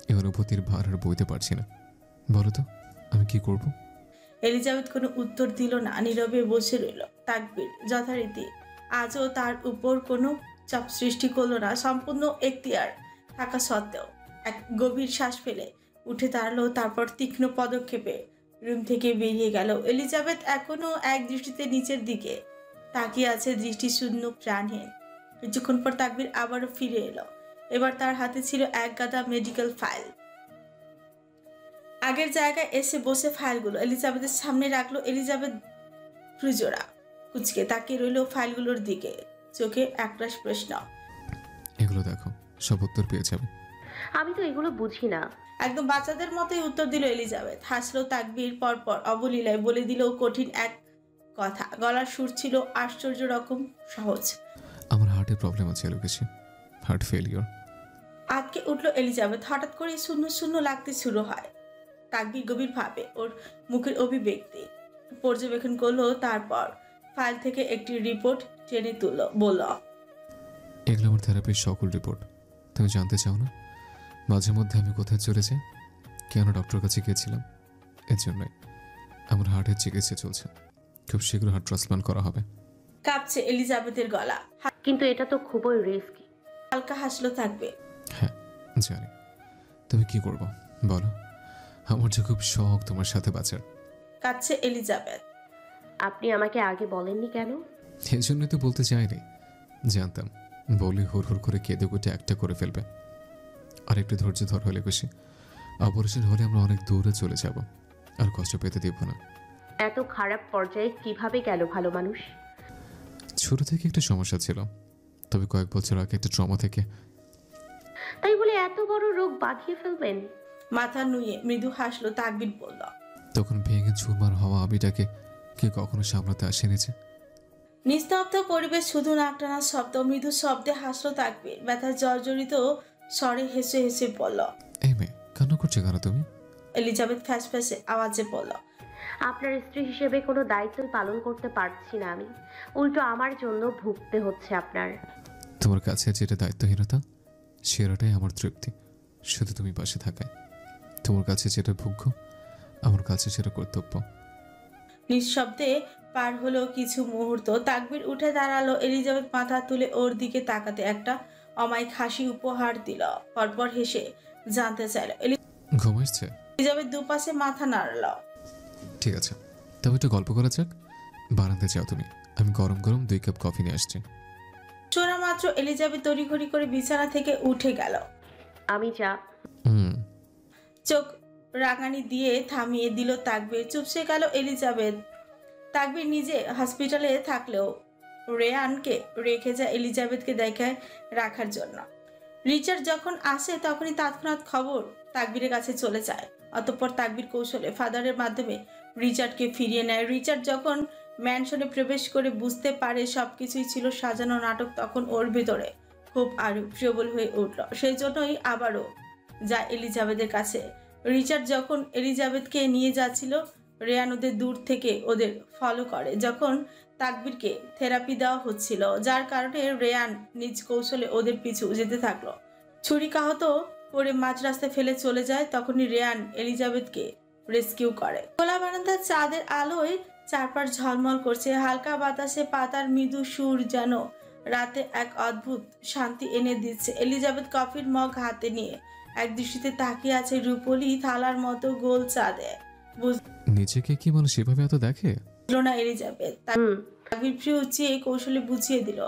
এই অনুভূতির ভার আর বইতে পারছি না। বলো তো আমি কি করব? এলিজাবেথ কোনো উত্তর দিল না, নীরবে বসে রইল। তাকবীর যথারীতি আজও তার উপর কোনো চাপ সৃষ্টি করলো না। সম্পূর্ণ এখতিয়ার থাকা সত্ত্বেও এক গভীর শ্বাস ফেলে উঠে দাঁড়ালো। তারপর তীক্ষ্ণ পদক্ষেপে রুম থেকে বেরিয়ে গেল। এলিজাবেথ এখনো এক দৃষ্টিতে নিচের দিকে তাকিয়ে আছে, দৃষ্টি শূন্য, প্রাণহীন। কিছুক্ষণ পর তাকবীর আবারও ফিরে এলো। এবার তার হাতে ছিল এক গাদা মেডিকেল ফাইল। আগের জায়গায় এসে বসে ফাইলগুলো এলিজাবেথের সামনে রাখলো। এলিজাবেথ ভ্রুজোড়া কুচকে তাকিয়ে রইল ফাইলগুলোর দিকে, চোখে একরাশ প্রশ্ন। এগুলো দেখো, সব উত্তর পেয়ে যাবে। আমি তো এগুলো বুঝি না। একদম বাচ্চাদের মতোই উত্তর দিল এলিজাবেথ। হাসলো তাকবীর। পরপর অবলীলায় বলে দিল কঠিন এক কথা। গলার সুর ছিল আশ্চর্য রকম সহজ। আমার হার্টের প্রবলেম আছে লুকেছি, হার্ট ফেলিওর। আটকে উঠলো এলিজাবেথ। হঠাৎ করে শূন্য শূন্য লাগতে শুরু হয়। তাকবীর গভীর ভাবে ওর মুখের অভিব্যক্তি পর্যবেক্ষণ করলো। তারপর ফাইল থেকে একটি রিপোর্ট টেনে তুলল। বলল, এগুলো আমার থেরাপির সকল রিপোর্ট। তুমি জানতে চাও না মাঝে মধ্যে আমি কোথায় চলে যাই, কেন ডক্টর কাছে গিয়েছিলাম? এর জন্যই আমার হার্টের চিকিৎসা চলছে। খুব শীঘ্র হার্ট ট্রান্সপ্লান্ট করা হবে। কাঁপছে এলিজাবেথের গলা। কিন্তু এটা তো খুবই রিস্কি। হালকা হাসলো থাকবে। হ্যাঁ জানি, তবে কি করব বলো, আমার যে খুব শখ তোমার সাথে বাঁচার। কাঁদছে এলিজাবেথ। আপনি আমাকে আগে বলেননি কেন? এই জন্যই তো বলতে চাইনি, জানতাম বলি হুড় হুড় করে কেঁদে কুটে একটা করে ফেলবে। আর একটু ধৈর্য ধর হলে খুশি, অপারেশন হলে আমরা অনেক দূরে চলে যাব, আর কষ্ট পেতে দেব না। এত খারাপ পর্যায়ে কিভাবে গেল ভালো মানুষ? ছোট থেকে একটা সমস্যা ছিল, তবে কয়েক বছর আগে একটা ট্রমা থেকে। তাই বলে এত বড় রোগ বাঁধিয়ে ফেলবেন? মাথা নুয়ে মৃদু হাসলো তাকবির বলল। তখন ভেঙে চুরমার হওয়া আবিটাকে কে কখনো সামলাতে আসেনি যে। নিস্তব্ধ পরিবেশ, শুধু নাকটানা শব্দ। মৃদু শব্দে হাসলো তাকবির। ব্যথা জর্জরিত স্বরে হেসে হেসে বলল। এই মেয়ে কান্না করছে কেন তুমি? এলিজাবেথ ফ্যাস ফ্যাসে আওয়াজে বলল। আপনার স্ত্রী হিসেবে কোনো দায়িত্ব পালন করতে পারছি না আমি, উল্টো আমার জন্য ভুগতে হচ্ছে আপনার। তোমার কাছে যেটা দায়িত্বহীনতা, সেরাটাই আমার তৃপ্তি। শুধু তুমি পাশে থাকায়। তোমার কাছে যেটা ভোগ্য, আমার কাছে সেটা কর্তব্য। নিঃশব্দে পার হলো কিছু মুহূর্ত। তাকবির উঠে দাঁড়ালো। এলিজাবেথ মাথা তুলে ওর দিকে তাকাতে একটা অমায়িক হাসি উপহার দিল। পরপর হেসে জানতে চাইল। ঘুমাইছে? এলিজাবেথ দুপাশে মাথা নাড়ল। ঠিক আছে, তবে একটু গল্প করা যাক। বারান্দায় যাও তুমি, আমি গরম গরম 2 কাপ কফি নিয়ে আসছি। শোনা মাত্র এলিজাবেথ তড়িঘড়ি করে বিছানা থেকে উঠে গেল। আমি যা। চোখ রাগানি দিয়ে থামিয়ে দিল তাকবির। চুপসে গেল এলিজাবেথ। তাকবির নিজে হসপিটালে থাকলেও রেয়ানকে রেখে যায় এলিজাবেথকে দেখায় রাখার জন্য। রিচার্ড যখন আসে তখনই তৎক্ষণাৎ খবর তাকবিরের কাছে চলে যায়। অতঃপর তাকবির কৌশলে ফাদারের মাধ্যমে রিচার্ডকে ফিরিয়ে নেয়। রিচার্ড যখন ম্যানশনে প্রবেশ করে বুঝতে পারে সবকিছুই ছিল সাজানো নাটক, তখন ওর ভিতরে খুব আরো প্রবল হয়ে উঠল। সেই জন্যই আবারও যায় এলিজাবেথের কাছে। রিচার্ড যখন এলিজাবেথকে নিয়ে যাচ্ছিল, রেয়ান ওদের দূর থেকে ওদের ফলো করে। যখন তাকবিরকে থেরাপি দেওয়া হচ্ছিল, যার কারণে রেয়ান নিজ কৌশলে ওদের পিছু যেতে থাকলো। ছুরিকাহত করে মাঝ রাস্তায় ফেলে চলে যায়। তখনই রেয়ান এলিজাবেথকে রেস্কিউ করে। খোলা বারান্দার চাঁদের আলোয় চারপাশ ঝলমল করছে। হালকা বাতাসে পাতার মৃদু সুর যেন রাতে এক অদ্ভুত শান্তি এনে দিচ্ছে। এলিজাবেথ কফির মগ হাতে নিয়ে এক দৃষ্টিতে তাকিয়ে আছে রূপলি থালার মতো গোল চাঁদে। নিজেকে কি মানুষ এভাবে এত দেখে? বুঝলো না এলিজাবেথ। তাকবির প্রিয় চেয়ে কৌশলে বুঝিয়ে দিল।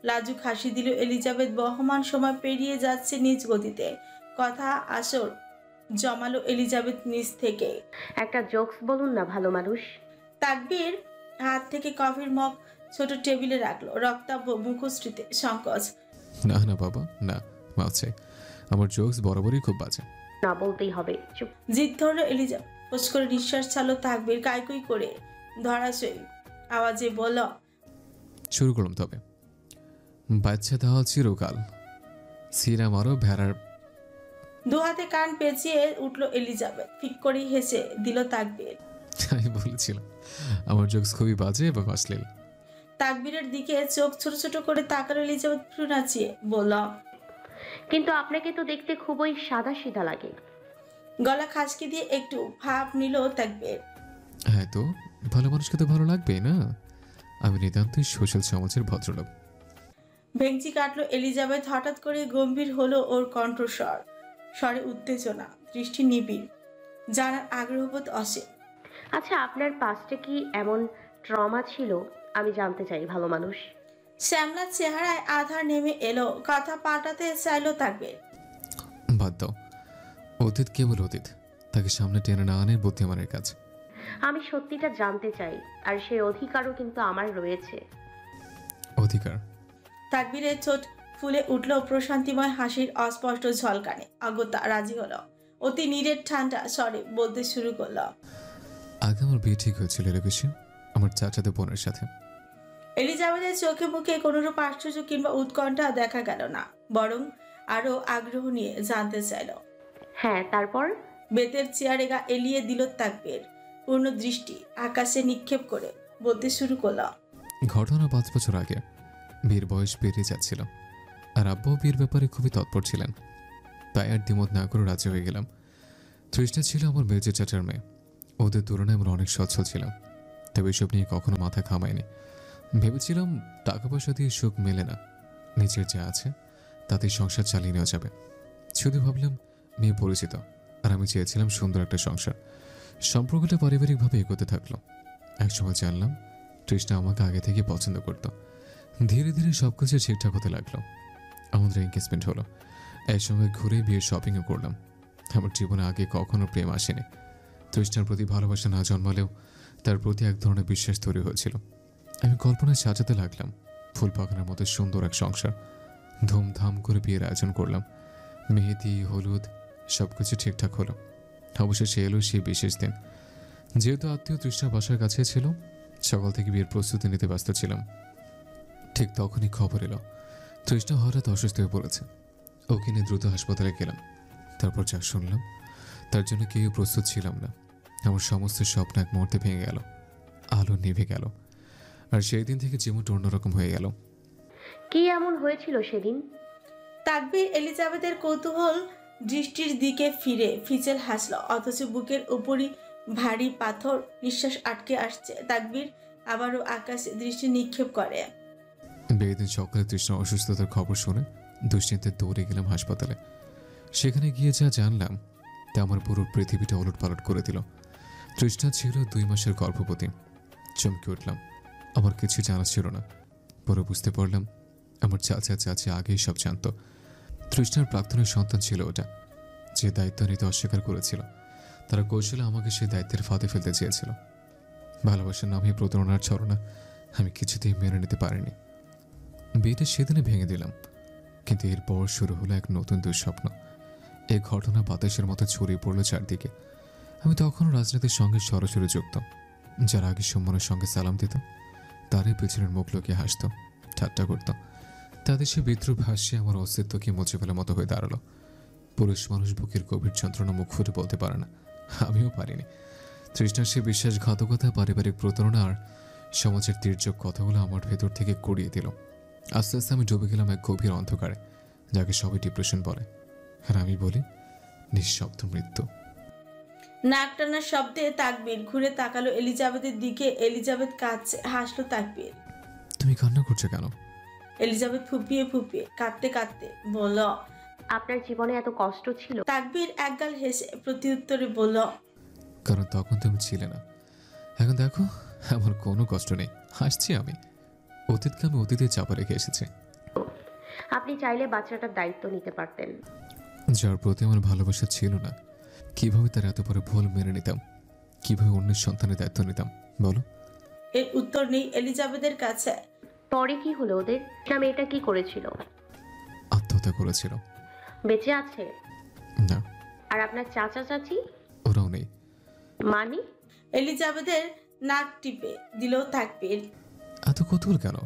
লাজুক হাসি দিল এলিজাবেথ। বহমান সময় পেরিয়ে যাচ্ছে নিজ গতিতে। কথা আসর জমালো এলিজাবেথ নিজ থেকে। একটা জোকস বলুন না ভালো মানুষ। তাকবির হাত থেকে কফির মগ ছোট টেবিলে রাখলো। রক্তাভ মুখশ্রীতে সংকোচ। না না বাবা না, মাফ চাই, আমার জোকস বরাবরই খুব বাজে। না বলতেই হবে, চুপ। জিদ ধরলো এলিজাবেথ। ফোঁস করে নিঃশ্বাস ছাড়লো তাকবির। কাইকুই করে ধরাশয়ী আওয়াজে বলল। শুরু করলাম তবে। বাচ্চা দেওয়া চিরকাল, সিরা মারো ভেড়ার। দু হাতে কান পেঁচিয়ে উঠলো এলিজাবেথ। ফিক করে হেসে দিল তাকবির। আমি বলেছিলাম আমার জোকস খুবই বাজে এবং অশ্লীল। তাকবীরের দিকে চোখ ছোট ছোট করে তাকালো এলিজাবেথ ভ্রু নাচিয়ে বলল। কিন্তু আপনাকে তো দেখতে খুবই সাদা সিধা লাগে। গলা খাসকি দিয়ে একটু ভাব নিল তাকবীর। হ্যাঁ তো ভালো মানুষকে তো ভালো লাগবেই না? আমি নিতান্তই সোশ্যাল সমাজের ভদ্রলোক। ভেঙচি কাটলো এলিজাবেথ। হঠাৎ করে গম্ভীর হলো ওর কণ্ঠস্বর। স্বরে উত্তেজনা, দৃষ্টি নিবিড়, জানার আগ্রহবোধ অসীম। আচ্ছা, আপনার পাস্টে কি এমন ট্রমা ছিল? আমি জানতে চাই ভালো মানুষ। শ্যামলার চেহারায় আধার নেমে এলো। কথা পাল্টাতে চাইলো তাকবীর। বাদ দাও, অতীত কেবল অতীত, তাকে সামনে টেনে না আনে বুদ্ধিমানের কাজ। আমি সত্যিটা জানতে চাই, আর সেই অধিকারও কিন্তু আমার রয়েছে। অধিকার? তাকবীরের ঠোঁট ফুলে উঠল প্রশান্তিময় হাসির অস্পষ্ট ঝলকানে। অগত্যা রাজি হলো। অতি নিরেট ঠান্ডা স্বরে বলতে শুরু করলো। আগে আমার বিয়ে ঠিক হয়েছিল এর বেশি আমার চাচাতো বোনের সাথে। এলিজাবেথের চোখে মুখে কোনোরূপ আশ্চর্য কিংবা উৎকণ্ঠা দেখা গেল না, বরং আরো আগ্রহ নিয়ে জানতে চাইল। হ্যাঁ, তারপর? বেতের চেয়ারে গা এলিয়ে দিল তাকবীর। পূর্ণ দৃষ্টি আকাশে নিক্ষেপ করে বলতে শুরু করল। ঘটনা 5 বছর আগে। বিয়ের বয়স বেরিয়ে যাচ্ছিল, আর আব্বু বিয়ের ব্যাপারে খুবই তৎপর ছিলেন। তাই আর দ্বিমত না করে রাজি হয়ে গেলাম। তৃষ্ণা ছিল আমার মেজর চাচার মেয়ে। ওদের তুলনায় আমরা অনেক সচ্ছল ছিলাম। তবে এসব নিয়ে কখনো মাথা ঘামায়নি। ভেবেছিলাম টাকা পয়সা দিয়ে সুখ মেলে না, নিজের যা আছে তাতেই সংসার চালিয়ে নেওয়া যাবে। শুধু ভাবলাম মেয়ে পরিচিত, আর আমি চেয়েছিলাম সুন্দর একটা সংসার। সম্পর্কটা পারিবারিকভাবে এগোতে থাকলো। একসময় জানলাম তৃষ্ণা আমাকে আগে থেকে পছন্দ করত। ধীরে ধীরে সবকিছু ঠিকঠাক হতে লাগলো। আমাদের এঙ্গেজমেন্ট হলো। এক সময় ঘুরে বিয়ের শপিংও করলাম। আমার জীবনে আগে কখনো প্রেম আসেনি। তৃষ্ণার প্রতি ভালোবাসা না জন্মালেও তার প্রতি এক ধরনের বিশ্বাস তৈরি হয়েছিল। আমি কল্পনায় সাজাতে লাগলাম ফুল বাগানের মতো সুন্দর এক সংসার। ধুমধাম করে বিয়ের আয়োজন করলাম। মেহেদি, হলুদ সবকিছু ঠিকঠাক হলো। অবশেষে এলো সেই বিশেষ দিন। যেহেতু আত্মীয় তৃষ্ণার বাসার কাছে ছিল, সকাল থেকে বিয়ের প্রস্তুতি নিতে ব্যস্ত ছিলাম। ঠিক তখনই খবর এলো তৃষ্ণা হঠাৎ অসুস্থ হয়ে পড়েছে। ওকে নিয়ে দ্রুত হাসপাতালে গেলাম। তারপর যা শুনলাম তার জন্য কেউ প্রস্তুত ছিলাম না। আমার সমস্ত স্বপ্ন এক মুহূর্তে ভেঙে গেল, আলো নিভে গেল, আর সেই দিন থেকে জীবনটা অন্যরকম হয়ে গেল। কি এমন হয়েছিল সেদিন? তাকবীর এলিজাবেথের কৌতূহল দৃষ্টির দিকে ফিরে ফিচেল হাসল, অথচ বুকের উপরই ভারী পাথর, নিঃশ্বাস আটকে আসছে। তাকবীর আবারও আকাশে দৃষ্টি নিক্ষেপ করে। বিয়ের দিন সকালে তৃষ্ণার অসুস্থতার খবর শুনে দুশ্চিন্তায় দৌড়ে গেলাম হাসপাতালে। সেখানে গিয়ে যা জানলাম তা আমার পুরো পৃথিবীটা ওলটপালট করে দিল। তৃষ্ণা ছিল 2 মাসের গর্ভবতী। চমকে উঠলাম। আমার কিছু জানা ছিল না। পরে বুঝতে পারলাম আমার চাচি আগেই সব জানত। তৃষ্ণার প্রাক্তনের সন্তান ছিল ওটা, যে দায়িত্ব নিতে অস্বীকার করেছিল। তারা কৌশলে আমাকে সেই দায়িত্বের ফাঁদে ফেলতে চেয়েছিল। ভালোবাসার নামে প্রতারণার ছলনা আমি কিছুতেই মেনে নিতে পারিনি। বিয়েটা সেদিনে ভেঙে দিলাম, কিন্তু এরপর শুরু হলো এক নতুন দুঃস্বপ্ন। এই ঘটনা বাতাসের মতো ছড়িয়ে পড়লো চারদিকে। আমি তখনও রাজনীতির সঙ্গে সরাসরি যুক্ত। যারা আগে সম্মানের সঙ্গে সালাম দিত, তারই পেছনের মুখ লুকিয়ে হাসত, ঠাট্টা করত। তাদের সে বিদ্রুপ হাসি আমার অস্তিত্বকে মুছে ফেলার মতো হয়ে দাঁড়ালো। পুরুষ মানুষ বুকের গভীর যন্ত্রণা মুখ ফুটে বলতে পারে না, আমিও পারিনি। তৃষ্ণার সে বিশ্বাসঘাতকতা, পারিবারিক প্রতারণা আর সমাজের তির্যক কথাগুলো আমার ভেতর থেকে কুড়িয়ে দিল। আস্তে আস্তে আমি ডুবে গেলাম এক গভীর অন্ধকারে, যাকে সবাই ডিপ্রেশন বলে, আর আমি বলি নিঃশব্দ মৃত্যু। নাক টানার শব্দে তাকবীর ঘুরে তাকালো এলিজাবেথের দিকে। এলিজাবেথ কাঁদছে, হাসলো তাকবীর। তুমি কান্না করছো কেন? এলিজাবেথ ফুপিয়ে ফুপিয়ে কাঁদতে কাঁদতে বলল, আপনার জীবনে এত কষ্ট ছিল? তাকবীর একগাল হেসে প্রত্যুত্তরে বলল, কারণ তখন তুমি ছিলে না। এখন দেখো আমার কোনো কষ্ট নেই, হাসছি আমি। অতীতকে আমি অতীতে চাপা রেখে এসেছি। আপনি চাইলে বাচ্চাটার দায়িত্ব নিতে পারতেন। যার প্রতি আমার ভালোবাসা ছিল না, কিভাবে তার এত বড় ভুল মেনে নিতাম? কিভাবে অন্যের সন্তানের দায়িত্ব নিতাম বলো? এর উত্তর নেই এলিজাবেথের কাছে। পরে কি হলো ওদের? না, মেয়েটা কি করেছিল? আত্মহত্যা করেছিল। বেঁচে আছে? না। আর আপনার চাচা চাচি? ওরাও নেই। মানে? এলিজাবেথের নাক টিপে দিল তাকবীর। এত কৌতূহল কেন?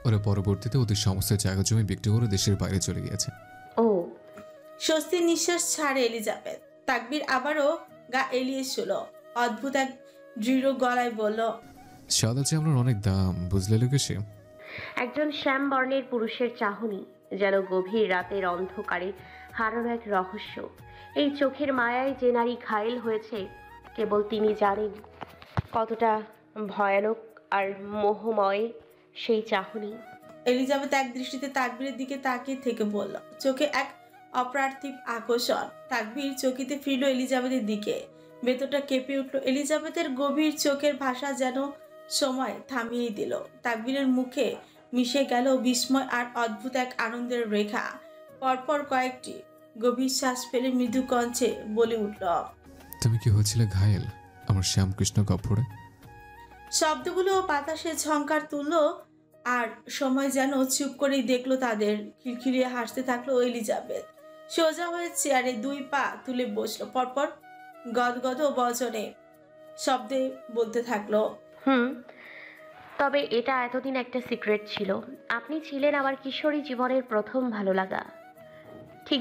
ওরা পরবর্তীতে ওদের সমস্ত জায়গা জমি বিক্রি করে দেশের বাইরে চলে গিয়েছে। ও। স্বস্তির নিঃশ্বাস ছাড়ে এলিজাবেথ। তাকবীর আবারও গা এলিয়ে শুলো, অদ্ভুত এক দৃঢ় গলায় বলল, সাদা চামড়ার অনেক দাম, বুঝলে লোকে সে। একজন শ্যাম বর্ণের পুরুষের চাহনি যেন গভীর রাতের অন্ধকারে হারানো এক রহস্য। এই চোখের মায়ায় যে নারী ঘায়েল হয়েছে কেবল তিনি জানেন। কতটা ভয়ানক আর মোহময় সেই চাহনি। এলিজাবেথ এক দৃষ্টিতে তাকবীরের দিকে তাকিয়ে থেকে বলল, চোখে এক অপ্রার্থিব আকর্ষণ। তাকবীর চকিতে ফিরল এলিজাবেথের দিকে। ভেতরটা কেঁপে উঠল। এলিজাবেথের গভীর চোখের ভাষা যেন সময় থামিয়ে দিল। তাকবীরের মুখে মিশে গেল বিস্ময় আর অদ্ভুত এক আনন্দের রেখা। পরপর কয়েকটি গভীর শ্বাস ফেলে মৃদু কণ্ঠে বলে উঠল, তুমি কি হয়েছিলে ঘায়েল আমার শ্যামকৃষ্ণ গপ্পরে? শব্দগুলো বাতাসে ঝংকার তুলল, আর সময় যেন চুপ করেই দেখলো তাদের। খিলখিলিয়ে হাসতে থাকলো এলিজাবেথ। সোজা হয়ে চেয়ারে 2 পা তুলে বসলো। পরপর গদগদ বচনে শব্দে বলতে থাকলো, তবে এটা এতদিন একটা সিক্রেট ছিল। আপনি ছিলেন আমার কিশোরী জীবনের প্রথম ভালো লাগা। ঠিক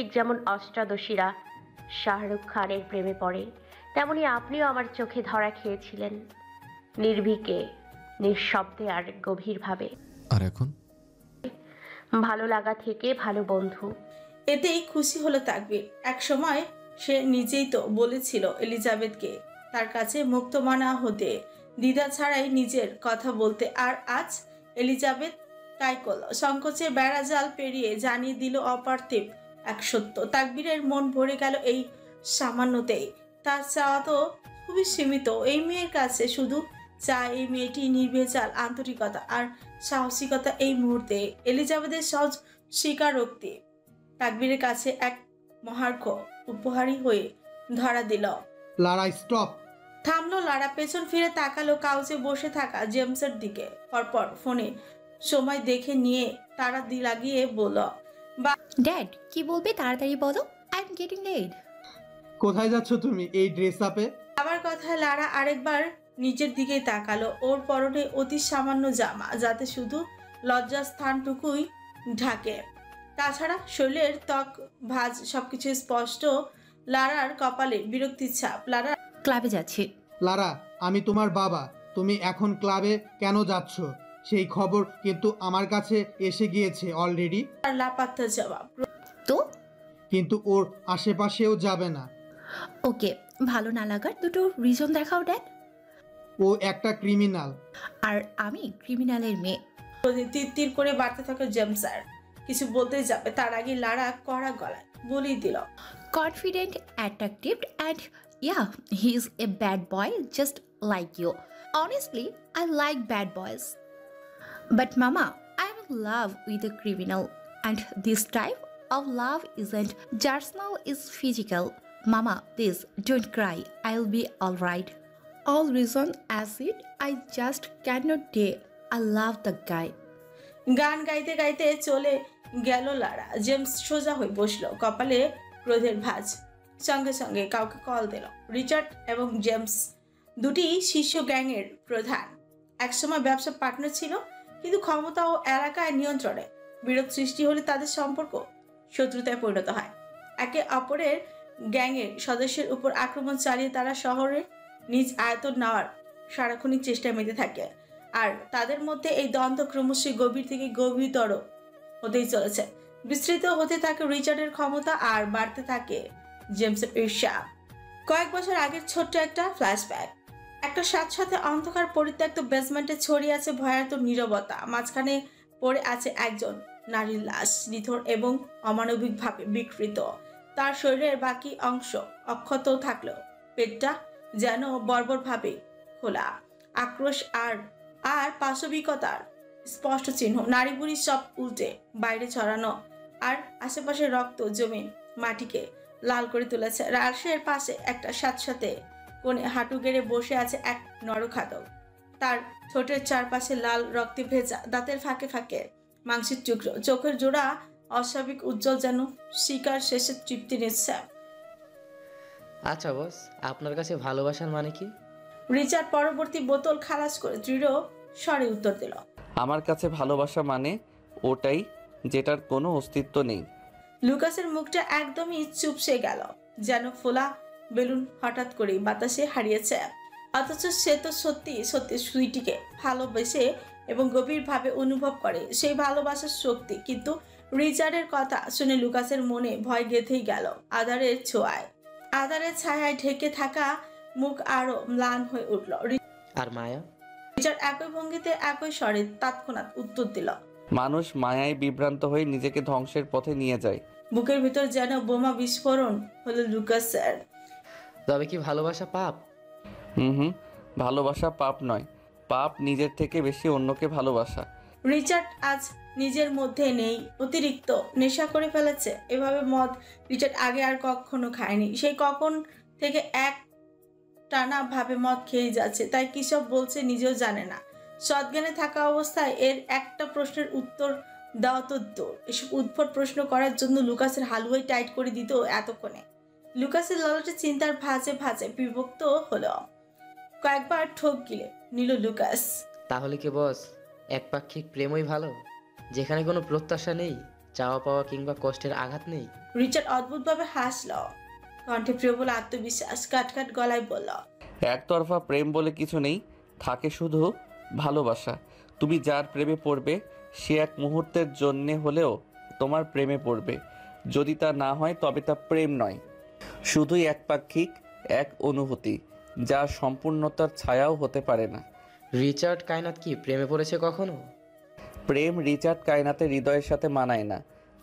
যেমন অষ্টাদশীরা শাহরুখ খানের প্রেমে পড়ে, তেমনি আপনিও আমার চোখে ধরা খেয়েছিলেন, নির্ভীকে, নিঃশব্দে আর গভীরভাবে। আর এখন ভালো লাগা থেকে ভালো বন্ধু। এতেই খুশি হলো তাকবীর। এক সময় সে নিজেই তো বলেছিল এলিজাবেথকে তার কাছে মুক্তমনা হতে, দ্বিধা ছাড়াই নিজের কথা বলতে। আর আজ এলিজাবেথ তাই করল, সংকোচের বেড়াজাল পেরিয়ে জানিয়ে দিল অপার্থিব এক সত্য। তাকবীরের মন ভরে গেল এই সামান্যতেই। তার চাওয়া তো খুবই সীমিত। এই মেয়ের কাছে শুধু চায় এই মেয়েটি নির্ভেজাল আন্তরিকতা আর সাহসিকতা। এই মুহূর্তে এলিজাবেথের সহজ স্বীকারোক্তি তাকবীরের কাছে এক মহার্ঘ উপহারী হয়ে ধরা দিল। লারা স্টপ। থামলো লারা, পেছন ফিরে তাকালো কাউচে বসে থাকা জেমসের দিকে। পরপর ফোনে সময় দেখে নিয়ে তারা লাগিয়ে বলল, ড্যাড কি বলবে তাড়াতাড়ি বলো, আই এম গেটিং লেট। কোথায় যাচ্ছ তুমি এই ড্রেস আপে? আমার কথায় লারা আরেকবার নিচের দিকেই তাকালো। ওর পরনে অতি সামান্য জামা, যাতে শুধু লজ্জাস্থানটুকুই ঢাকে, তাছাড়া শরীরের ত্বক ভাঁজ সবকিছু স্পষ্ট। লারার কপালে বিরক্তির ছাপ। লারা, ক্লাবে যাচ্ছি। লারা, আমি তোমার বাবা, তুমি এখন ক্লাবে কেন যাচ্ছ সেই খবর কিন্তু আমার কাছে এসে গিয়েছে অলরেডি। লাপাত্তা জবাব। তো কিন্তু ওর আশেপাশেও যাবে না। ওকে, ভালো না লাগার দুটো রিজন দেখাও ড্যাড। ও একটা ক্রিমিনাল। আর আমি ক্রিমিনালের মেয়ে। তীর তীর করে বাড়তে থাকে জেমসার। কিছু বলতে যাবে তার আগে লারা কড়া গলায় বলেই দিল, Confident, attractive, and yeah, he's a bad boy just like you. Honestly, I like bad boys. But Mama, I'm in love with a criminal, and this type of love isn't personal, it's physical. Mama, please don't cry. I'll be alright. All reason acid, I just cannot dare. I love the guy. গান গাইতে গাইতে চলে গেল লারা। James সোজা হয়ে বসলো, কপালে ক্রোধের ভাঁজ। সঙ্গে সঙ্গে কাউকে কল দিল। রিচার্ড এবং জেমস দুটি শীর্ষ গ্যাংয়ের প্রধান, একসময় ব্যবসা পার্টনার ছিল, কিন্তু ক্ষমতা ও এলাকায় নিয়ন্ত্রণে বিরোধ সৃষ্টি হলে তাদের সম্পর্ক শত্রুতায় পরিণত হয়। একে অপরের গ্যাংয়ের সদস্যের উপর আক্রমণ চালিয়ে তারা শহরে নিজ আয়তন নেওয়ার সারাক্ষণিক চেষ্টায় মেতে থাকে। আর তাদের মধ্যে এই দ্বন্দ্ব ক্রমশই গভীর থেকে গভীরতর হতেই চলেছে। বিস্তৃত হতে থাকে রিচার্ডের ক্ষমতা আর বাড়তে থাকে জেমসের ঈর্ষা। কয়েক বছর আগের ছোট্ট একটা ফ্ল্যাশব্যাক। একটা সাথে অন্ধকার পরিত্যক্ত বেসমেন্টে ছড়িয়ে আছে ভয়ার্ত নীরবতা। মাঝখানে পড়ে আছে একজন নারীর লাশ, নিথর এবং অমানবিকভাবে বিকৃত। তার শরীরের বাকি অংশ অক্ষত থাকলেও পেটটা যেন বর্বরভাবে খোলা। আক্রোশ আর পাশবিকতার স্পষ্ট চিহ্ন। নারী বুড়ি সব উল্টে বাইরে ছড়ানো, আর আশেপাশে রক্ত জমে মাটিকে লাল করে তুলেছে। রাশের পাশে একটা সাথে কোণে হাঁটু গেড়ে বসে আছে এক নরখাদক। তার ঠোঁটের চারপাশে লাল রক্তে ভেজা, দাঁতের ফাঁকে ফাঁকে মাংসের টুকরো, চোখের জোড়া অস্বাভাবিক উজ্জ্বল, যেন শিকার শেষে তৃপ্তি নিচ্ছে। আচ্ছা বস, আপনার কাছে ভালোবাসার মানে কি? রিচার্ড পরবর্তী বোতল খালাস করে দৃঢ় স্বরে উত্তর দিল, আমার কাছে ভালোবাসা মানে ওটাই যেটার কোনো অস্তিত্ব নেই। লুকাসের মুখটা একদমই চুপসে গেল, যেন ফোলা বেলুন হঠাৎ করে বাতাসে হারিয়েছে। অথচ সে তো সত্যি সত্যি সুইটিকে ভালোবেসে এবং গভীরভাবে অনুভব করে সেই ভালোবাসার শক্তি। কিন্তু রিচার্ডের কথা শুনে লুকাসের মনে ভয় গেঁথেই গেল। আধারের ছোঁয়ায়, আধারের ছায়ায় ঢেকে থাকা মুখ আরো ম্লান হয়ে উঠল। আর মায়া? রিচার্ড একই ভঙ্গিতে একই স্বরে তৎক্ষণাৎ উত্তর দিল, মানুষ মায়ায় বিভ্রান্ত হয়ে নিজেকে ধ্বংসের পথে নিয়ে যায়। বুকের ভিতর যেন বোমা বিস্ফোরণ হলো লুকাসের। তবে কি ভালোবাসা পাপ? হুম, ভালোবাসা পাপ নয়, পাপ নিজের থেকে বেশি অন্যকে ভালোবাসা। রিচার্ড আজ নিজের মধ্যে নেই, অতিরিক্ত নেশা করে ফেলেছে। এভাবে মদ রিচার্ড আগে আর কখনো খায়নি। সেই কখন থেকে এক টানা ভাবে মদ খেয়ে যাচ্ছে, তাই কি সব বলছে নিজেও জানে না। সজ্ঞানে থাকা অবস্থায় এর একটা প্রশ্নের উত্তর দেওয়া তো দূর, এসব উদ্ভট প্রশ্ন করার জন্য লুকাসের হালুয়াই টাইট করে দিত এতক্ষণে। লুকাসের ললাটে চিন্তার ভাঁজে ভাঁজে বিভক্ত হলো। কয়েকবার ঠোক গিলে নিল লুকাস। তাহলে কি বস একপাক্ষিক প্রেমই ভালো, যেখানে কোনো প্রত্যাশা নেই, চাওয়া পাওয়া কিংবা কষ্টের আঘাত নেই? রিচার্ড অদ্ভুতভাবে হাসল, কণ্ঠে প্রবল আত্মবিশ্বাস। কাটকাট গলায় বলল, একতরফা প্রেম বলে কিছু নেই, থাকে শুধু ভালোবাসা। তুমি যার প্রেমে পড়বে সে এক মুহূর্তের জন্যে হলেও তোমার প্রেমে পড়বে। যদি তা না হয় তবে তা প্রেম নয়, শুধুই একপাক্ষিক এক অনুভূতি, যা সম্পূর্ণতার ছায়াও হতে পারে না। রিচার্ড কায়নাত কি প্রেমে পড়েছে কখনো? প্রেম রিচার্ড কায়নাতের হৃদয়ের সাথে মানায় না।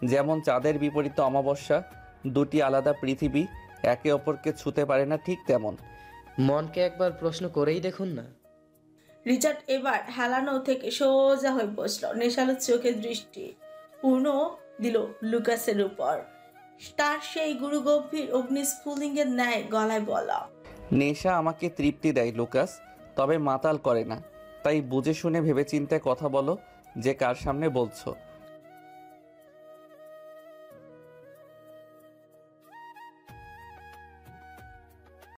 যেমন চাঁদের বিপরীতে অমাবস্যা, দুটি আলাদা পৃথিবী একে অপরকে ছুঁতে পারে না, ঠিক তেমন। মনকে একবার প্রশ্ন করেই দেখুন না। রিচার্ড এবার হেলানো থেকে সোজা হয়ে বসলো, নেশালো চোখের দৃষ্টি পূর্ণ দিল লুকাসের উপর। তার সেই গুরু গম্ভীর অগ্নিস্ফুলিঙ্গের ন্যায় গলায় বলা, নেশা আমাকে তৃপ্তি দেয় লুকাস, তবে মাতাল করে না। তাই বুঝে শুনে ভেবেচিন্তে কথা বলো যে কার সামনে বলছো।